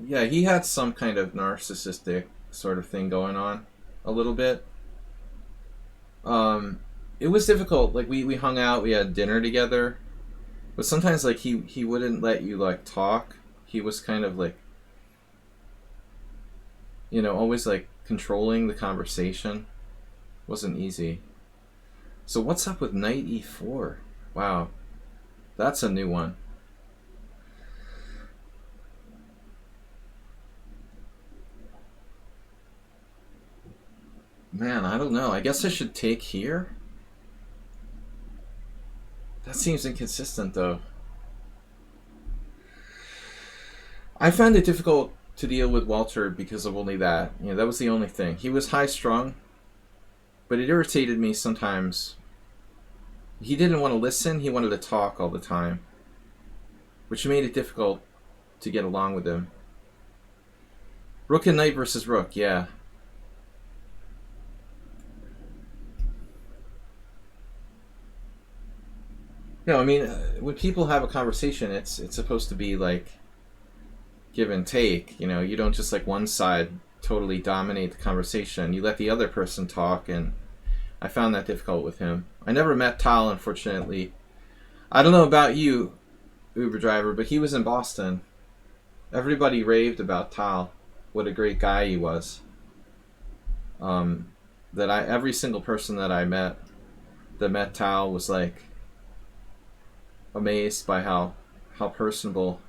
yeah, he had some kind of narcissistic sort of thing going on a little bit. It was difficult. Like we hung out, we had dinner together, but sometimes like he wouldn't let you like talk. He was kind of like, always like controlling the conversation. Wasn't easy. So what's up with knight e4? Wow, that's a new one. Man, I don't know. I guess I should take here. That seems inconsistent, though. I found it difficult to deal with Walter because of only that. That was the only thing. He was high-strung, but it irritated me sometimes. He didn't want to listen. He wanted to talk all the time, which made it difficult to get along with him. Rook and knight versus rook, yeah. I mean, when people have a conversation, it's supposed to be like give and take. You don't just like one side totally dominate the conversation. You let the other person talk, and I found that difficult with him. I never met Tal, unfortunately. I don't know about you, Uber driver, but he was in Boston. Everybody raved about Tal. What a great guy he was. Every single person that I met that met Tal was like amazed by how personable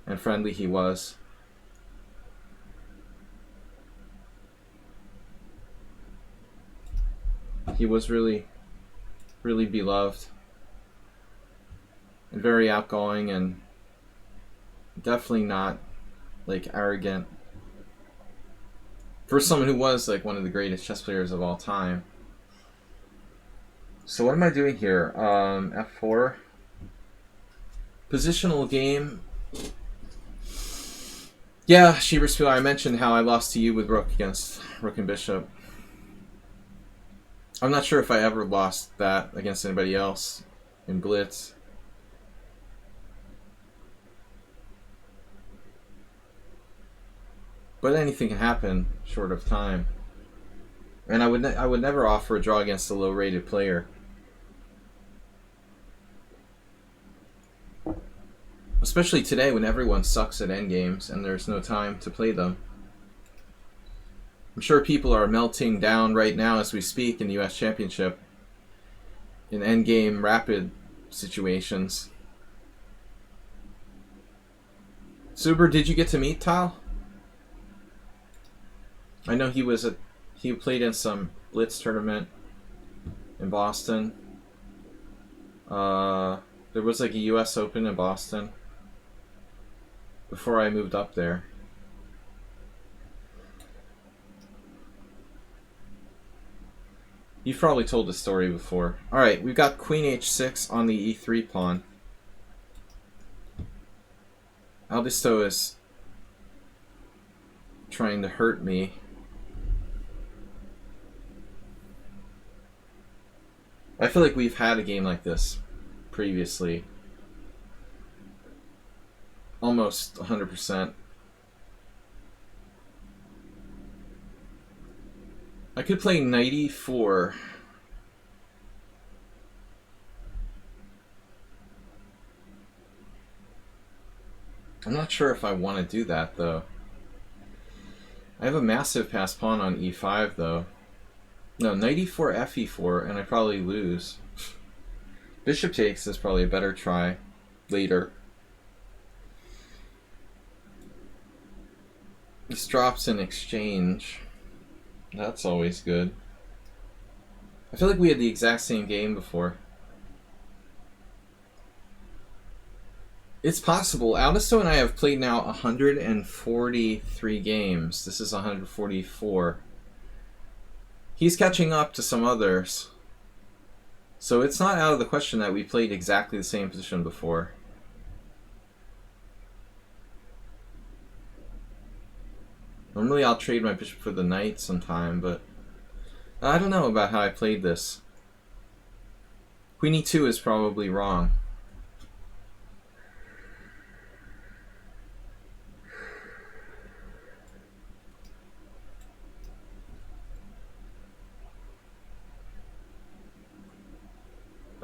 and friendly he was. He was really, really beloved and very outgoing, and definitely not like arrogant. For someone who was like one of the greatest chess players of all time. So what am I doing here? F4. Positional game. Yeah, Schieberspieler, I mentioned how I lost to you with rook against rook and bishop. I'm not sure if I ever lost that against anybody else in Blitz. But anything can happen short of time. And I would never offer a draw against a low-rated player. Especially today when everyone sucks at endgames and there's no time to play them. I'm sure people are melting down right now as we speak in the US Championship in endgame rapid situations. Suber, did you get to meet Tal? I know he played in some Blitz tournament in Boston. There was like a US Open in Boston before I moved up there. You've probably told the story before. Alright, we've got Queen H6 on the E3 pawn. Aldisto is trying to hurt me. I feel like we've had a game like this previously. Almost 100%. I could play knight e4. I'm not sure if I want to do that, though. I have a massive pass pawn on e5, though. No, knight e4, f e4, and I probably lose. Bishop takes is probably a better try later. This drops in exchange. That's always good. I feel like we had the exact same game before. It's possible. Aldisto and I have played now 143 games. This is 144. He's catching up to some others. So it's not out of the question that we played exactly the same position before. Normally I'll trade my bishop for the knight sometime, but I don't know about how I played this. Queen e2 is probably wrong.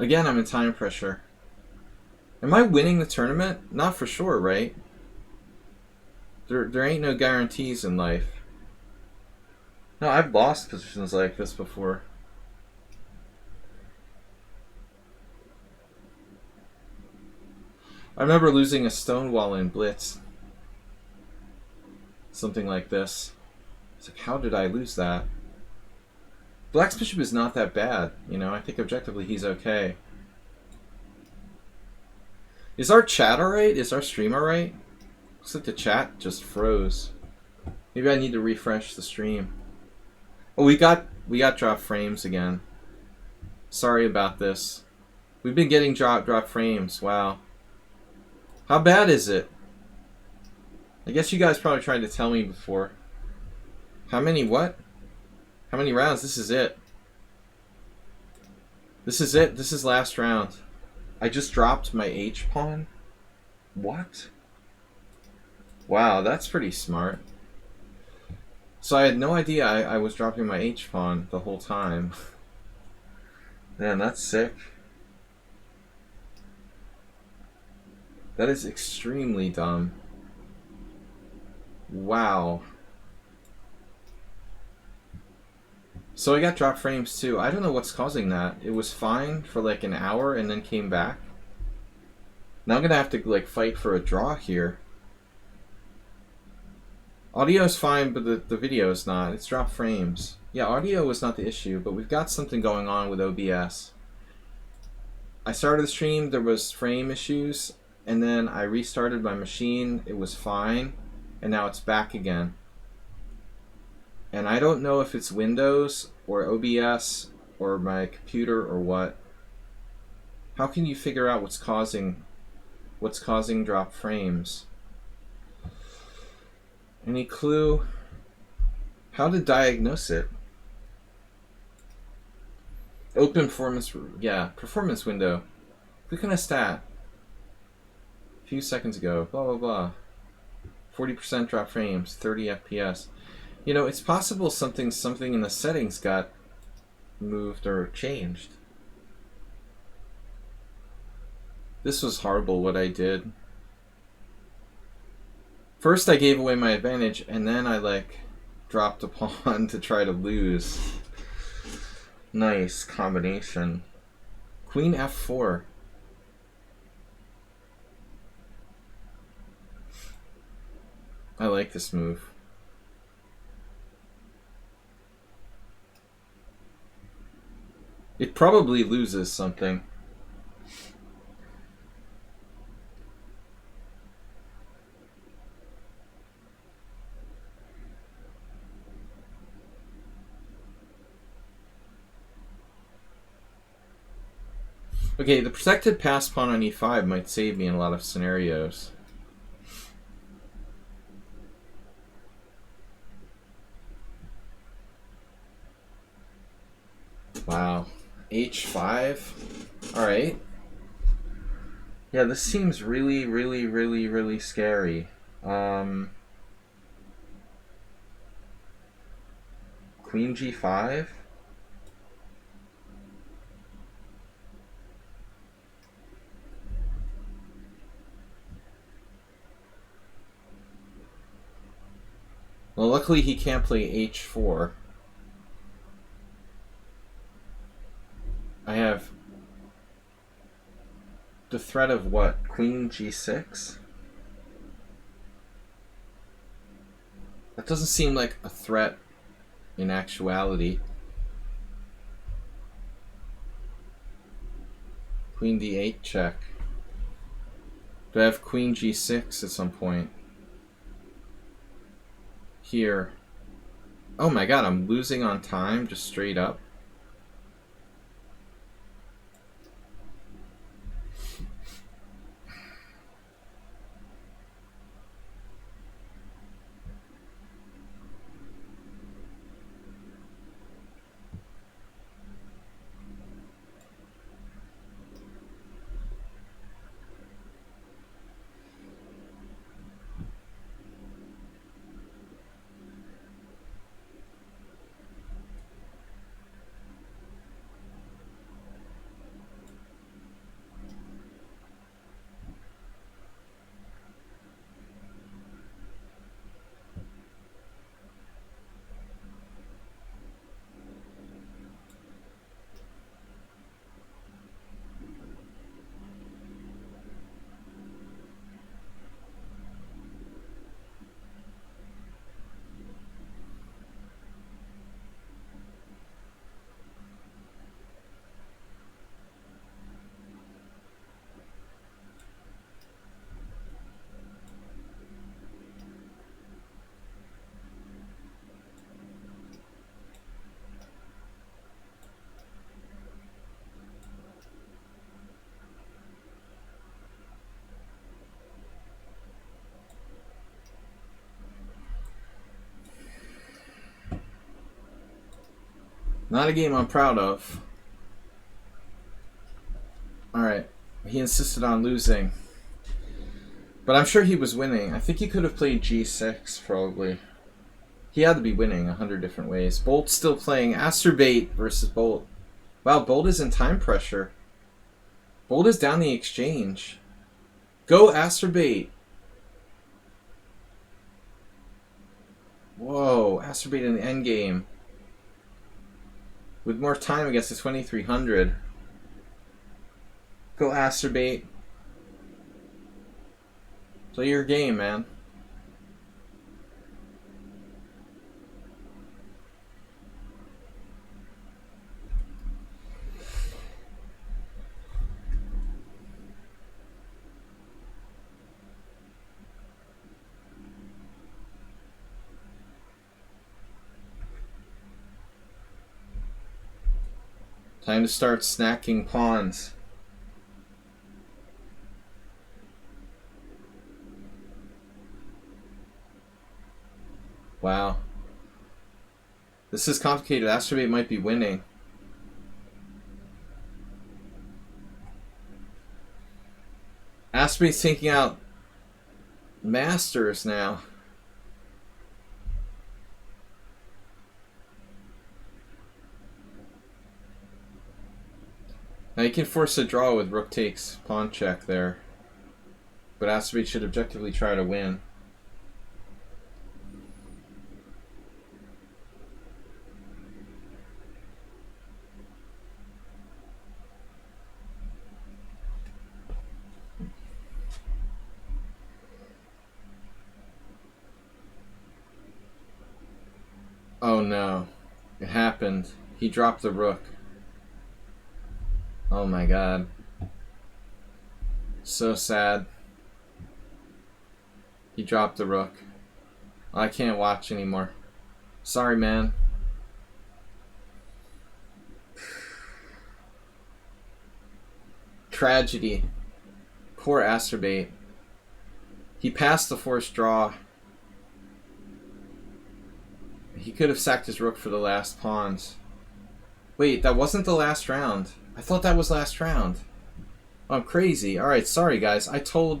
Again, I'm in time pressure. Am I winning the tournament? Not for sure, right? There ain't no guarantees in life. No, I've lost positions like this before. I remember losing a stonewall in Blitz. Something like this. It's like, how did I lose that? Black's bishop is not that bad, you know. I think objectively he's okay. Is our chat alright? Is our stream alright? Looks like the chat just froze. Maybe I need to refresh the stream. Oh, we got drop frames again. Sorry about this. We've been getting drop frames. Wow. How bad is it? I guess you guys probably tried to tell me before. How many what? How many rounds? This is it. This is it. This is last round. I just dropped my h-pawn? What? Wow, that's pretty smart. So I had no idea I was dropping my h-pawn the whole time. Man, that's sick. That is extremely dumb. Wow. So I got drop frames too. I don't know what's causing that. It was fine for like an hour and then came back. Now I'm gonna have to like fight for a draw here. Audio is fine, but the video is not. It's drop frames. Yeah, audio was not the issue, but we've got something going on with OBS. I started the stream, there was frame issues, and then I restarted my machine. It was fine, and now it's back again. And I don't know if it's Windows or OBS or my computer or what. How can you figure out what's causing drop frames? Any clue? How to diagnose it? Open performance, yeah, performance window. Click on a stat. A few seconds ago, blah blah blah. 40% drop frames, 30 FPS. You know, it's possible something in the settings got moved or changed. This was horrible what I did. First I gave away my advantage, and then I like dropped a pawn to try to lose. Nice combination. Queen f4. I like this move. It probably loses something. Okay, the protected pass pawn on e5 might save me in a lot of scenarios. Wow. h5? Alright. Yeah, this seems really scary. Queen G5? Well, luckily he can't play H4. I have the threat of what? Queen G6? That doesn't seem like a threat in actuality. Queen D8 check. Do I have Queen G6 at some point? Here. Oh my god, I'm losing on time just straight up. Not a game I'm proud of. Alright. He insisted on losing. But I'm sure he was winning. I think he could have played G6, probably. He had to be winning 100 different ways. Bolt's still playing Asterbait versus Bolt. Wow, Bolt is in time pressure. Bolt is down the exchange. Go Asterbait. Whoa, Asterbait in the endgame. With more time against the 2300. Go Asterbait. Play your game, man. Time to start snacking pawns. Wow. This is complicated. Asterbait might be winning. Asterbait's taking out Masters now. Now you can force a draw with rook takes pawn check there. But Asterbait should objectively try to win. Oh no. It happened. He dropped the rook. Oh my god. So sad. He dropped the rook. I can't watch anymore. Sorry, man. Tragedy. Poor Asterbait. He passed the forced draw. He could have sacked his rook for the last pawns. Wait, that wasn't the last round. I thought that was last round. I'm crazy. Alright, sorry guys. I told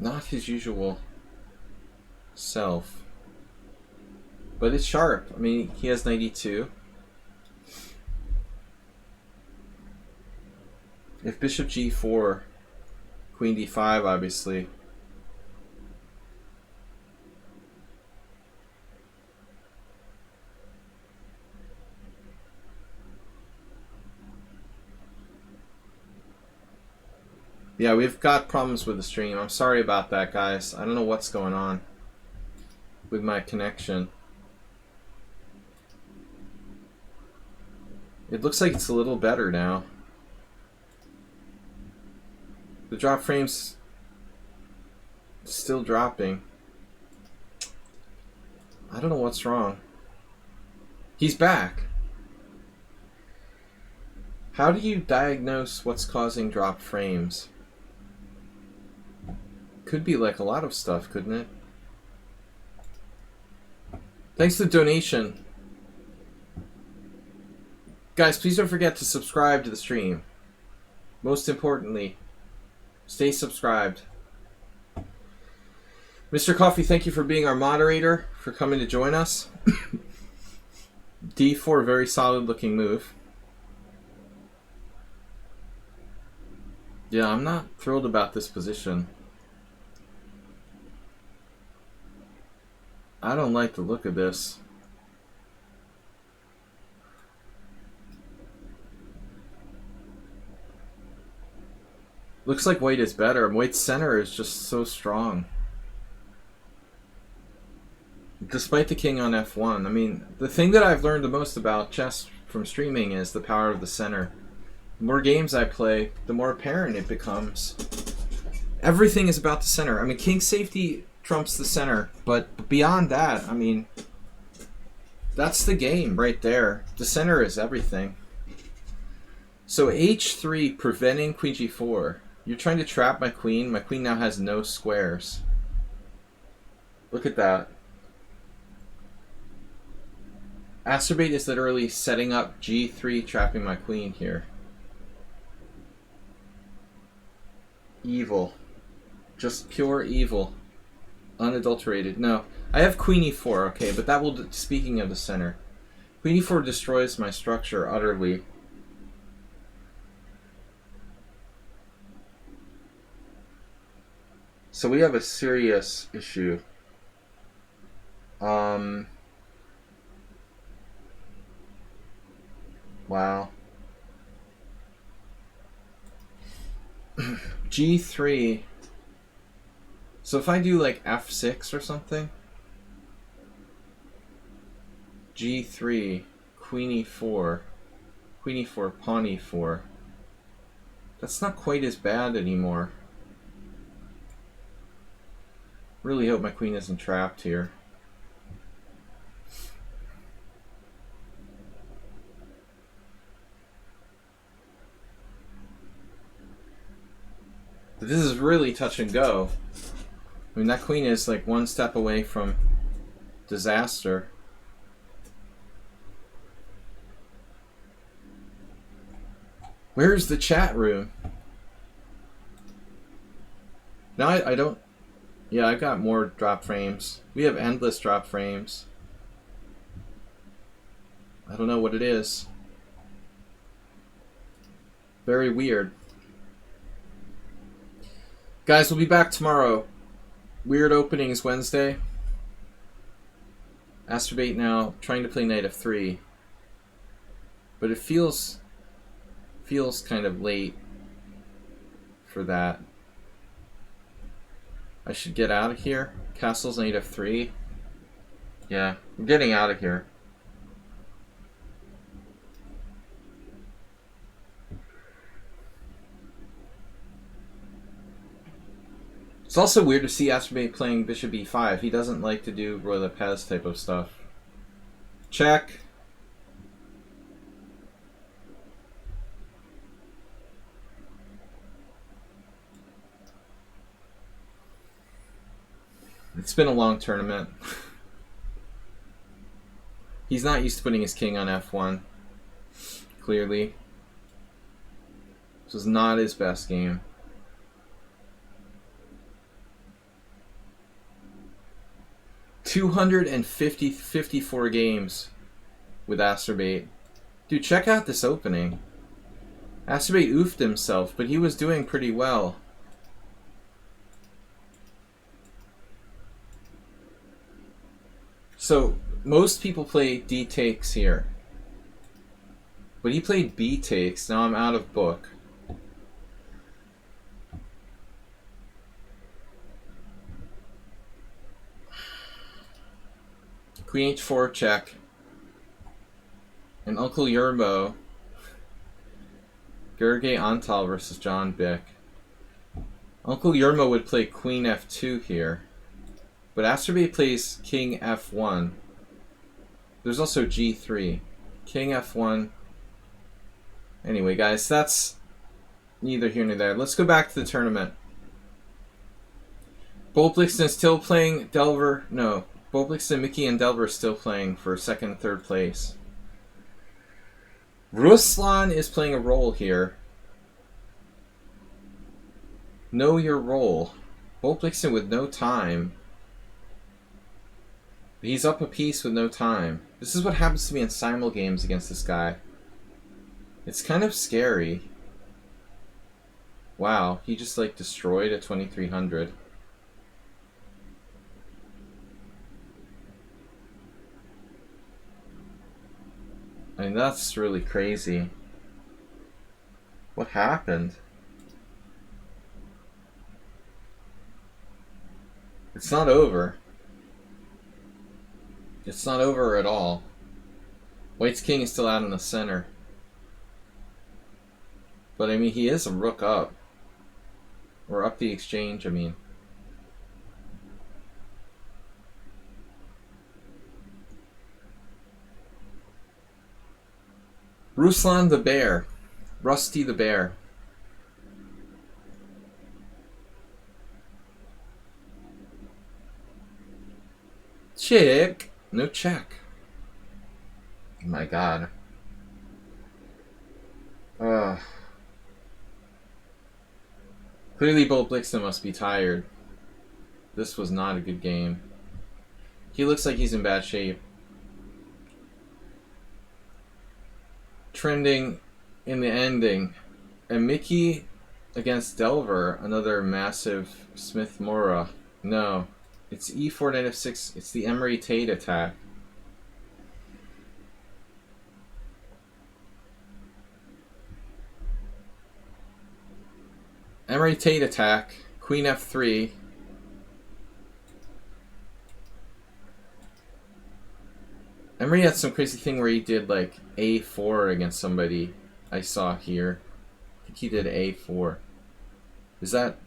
Not his usual self. But it's sharp. I mean, he has 92. If bishop g4, queen d5, obviously. Yeah, we've got problems with the stream. I'm sorry about that, guys. I don't know what's going on with my connection. It looks like it's a little better now. The drop frame's still dropping. I don't know what's wrong. He's back. How do you diagnose what's causing dropped frames? Could be like a lot of stuff, couldn't it? Thanks for the donation. Guys, please don't forget to subscribe to the stream. Most importantly, stay subscribed. Mr. Coffee, thank you for being our moderator, for coming to join us. D4, very solid looking move. Yeah, I'm not thrilled about this position. I don't like the look of this. Looks like white is better. White's center is just so strong. Despite the king on f1. I mean, the thing that I've learned the most about chess from streaming is the power of the center. The more games I play, the more apparent it becomes. Everything is about the center. I mean, king safety trumps the center, but beyond that, I mean, that's the game right there. The center is everything. So h3 preventing queen g4. You're trying to trap my queen. My queen now has no squares. Look at that. Astrobate is literally setting up g3, trapping my queen here. Evil. Just pure evil. Unadulterated. No. I have queen e4, okay, but that will, speaking of the center, queen e4 destroys my structure utterly. So we have a serious issue. Wow. G3. So if I do like F6 or something, G3, Queen E4, Queen E4, Pawn E4. That's not quite as bad anymore. Really hope my queen isn't trapped here. But this is really touch and go. I mean, that queen is like one step away from disaster. Where's the chat room? Now I don't... Yeah, I got more drop frames. We have endless drop frames. I don't know what it is. Very weird. Guys, we'll be back tomorrow. Weird openings Wednesday. Astrobate now, trying to play knight f3. But it feels kind of late for that. I should get out of here. Castle's knight f3. Yeah, I'm getting out of here. It's also weird to see Astrobate playing bishop e5. He doesn't like to do Roy Lopez type of stuff. Check. It's been a long tournament. He's not used to putting his king on f1. Clearly. This was not his best game. 254 games with Asterbate. Dude, check out this opening. Asterbate oofed himself, but he was doing pretty well. So, most people play D takes here. But he played B takes. Now I'm out of book. Queen H4 check. And Uncle Yermo. Gergely Antal versus John Bick. Uncle Yermo would play Queen F2 here. But Asterbate plays King F1. There's also G3. King F1. Anyway, guys, that's neither here nor there. Let's go back to the tournament. BLITZ is still playing. Delver, no. BLITZ and Mickey and Delver are still playing for second and third place. Ruslan is playing a role here. Know your role. BLITZ with no time. He's up a piece with no time. This is what happens to me in simul games against this guy. It's kind of scary. Wow, he just like destroyed a 2300. I mean, that's really crazy. What happened? It's not over. It's not over at all. White's king is still out in the center. But I mean, he is a rook up. Or up the exchange, I mean. Ruslan the Bear. Rusty the Bear. Check. No check. Oh my god. Clearly BLITZ must be tired. This was not a good game. He looks like he's in bad shape. Trending in the ending. And Mickey against Delver, another massive Smith-Morra. No. It's E4 knight f6. It's the Emery Tate attack. Emery Tate attack. Queen f3. Emery had some crazy thing where he did like a4 against somebody I saw here. I think he did a4. Is that,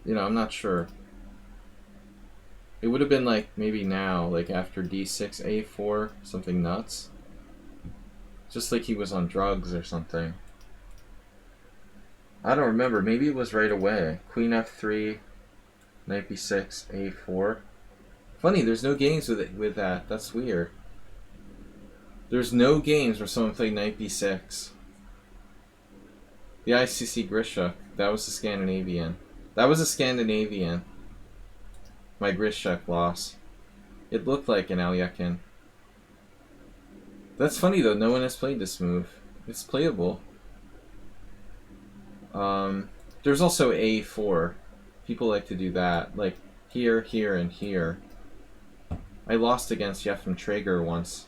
I'm not sure. It would have been like maybe now, like after d6, a4, something nuts. Just like he was on drugs or something. I don't remember. Maybe it was right away. Queen f3, knight b6, a4. Funny, there's no games with that. That's weird. There's no games where someone played knight b6. The ICC Grishuk. That was the Scandinavian. That was a Scandinavian. My Grishuk loss. It looked like an Alyakin. That's funny though. No one has played this move. It's playable. There's also a4. People like to do that. Like here, here, and here. I lost against Yefim Traeger once.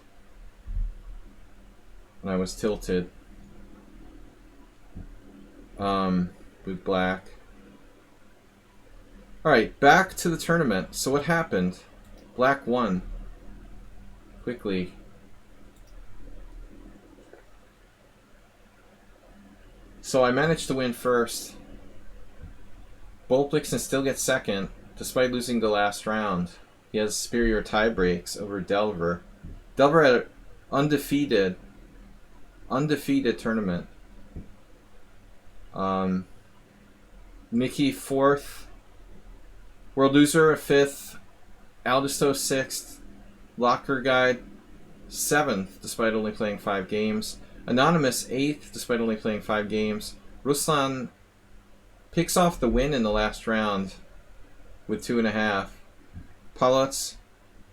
When I was tilted. With black. Alright, back to the tournament. So what happened? Black won. Quickly. So I managed to win first. BLITZ still gets second, despite losing the last round. He has superior tie breaks over Delver. Delver had an undefeated tournament. Mickey 4th. World Loser 5th. Aldisto 6th. Locker Guide 7th, despite only playing 5 games. Anonymous 8th, despite only playing 5 games. Ruslan picks off the win in the last round with 2.5. Politz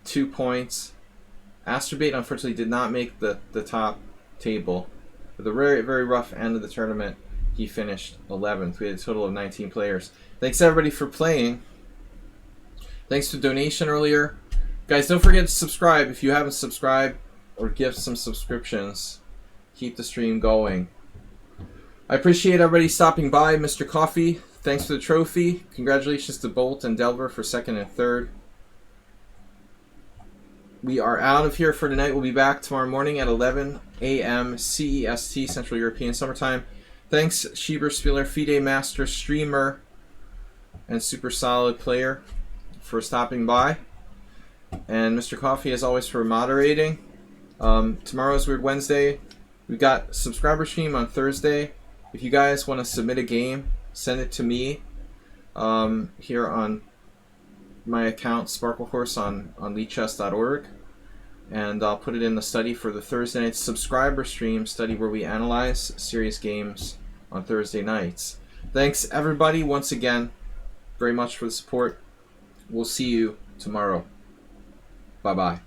2 points. Astrobate unfortunately did not make the top table. With a very, very rough end of the tournament, he finished 11th. We had a total of 19 players. Thanks everybody for playing. Thanks for the donation earlier. Guys, don't forget to subscribe if you haven't subscribed, or give some subscriptions. Keep the stream going. I appreciate everybody stopping by. Mr. Coffee, thanks for the trophy. Congratulations to Bolt and Delver for 2nd and 3rd. We are out of here for tonight. We'll be back tomorrow morning at 11 a.m. CEST, Central European Summertime. Thanks, Schieber Spieler, FIDE Master, Streamer, and Super Solid Player for stopping by. And Mr. Coffee, as always, for moderating. Tomorrow's Weird Wednesday. We've got subscriber stream on Thursday. If you guys want to submit a game, send it to me here on my account, Sparklehorse, on lichess.org. And I'll put it in the study for the Thursday night subscriber stream study where we analyze serious games on Thursday nights. Thanks, everybody, once again, very much for the support. We'll see you tomorrow. Bye-bye.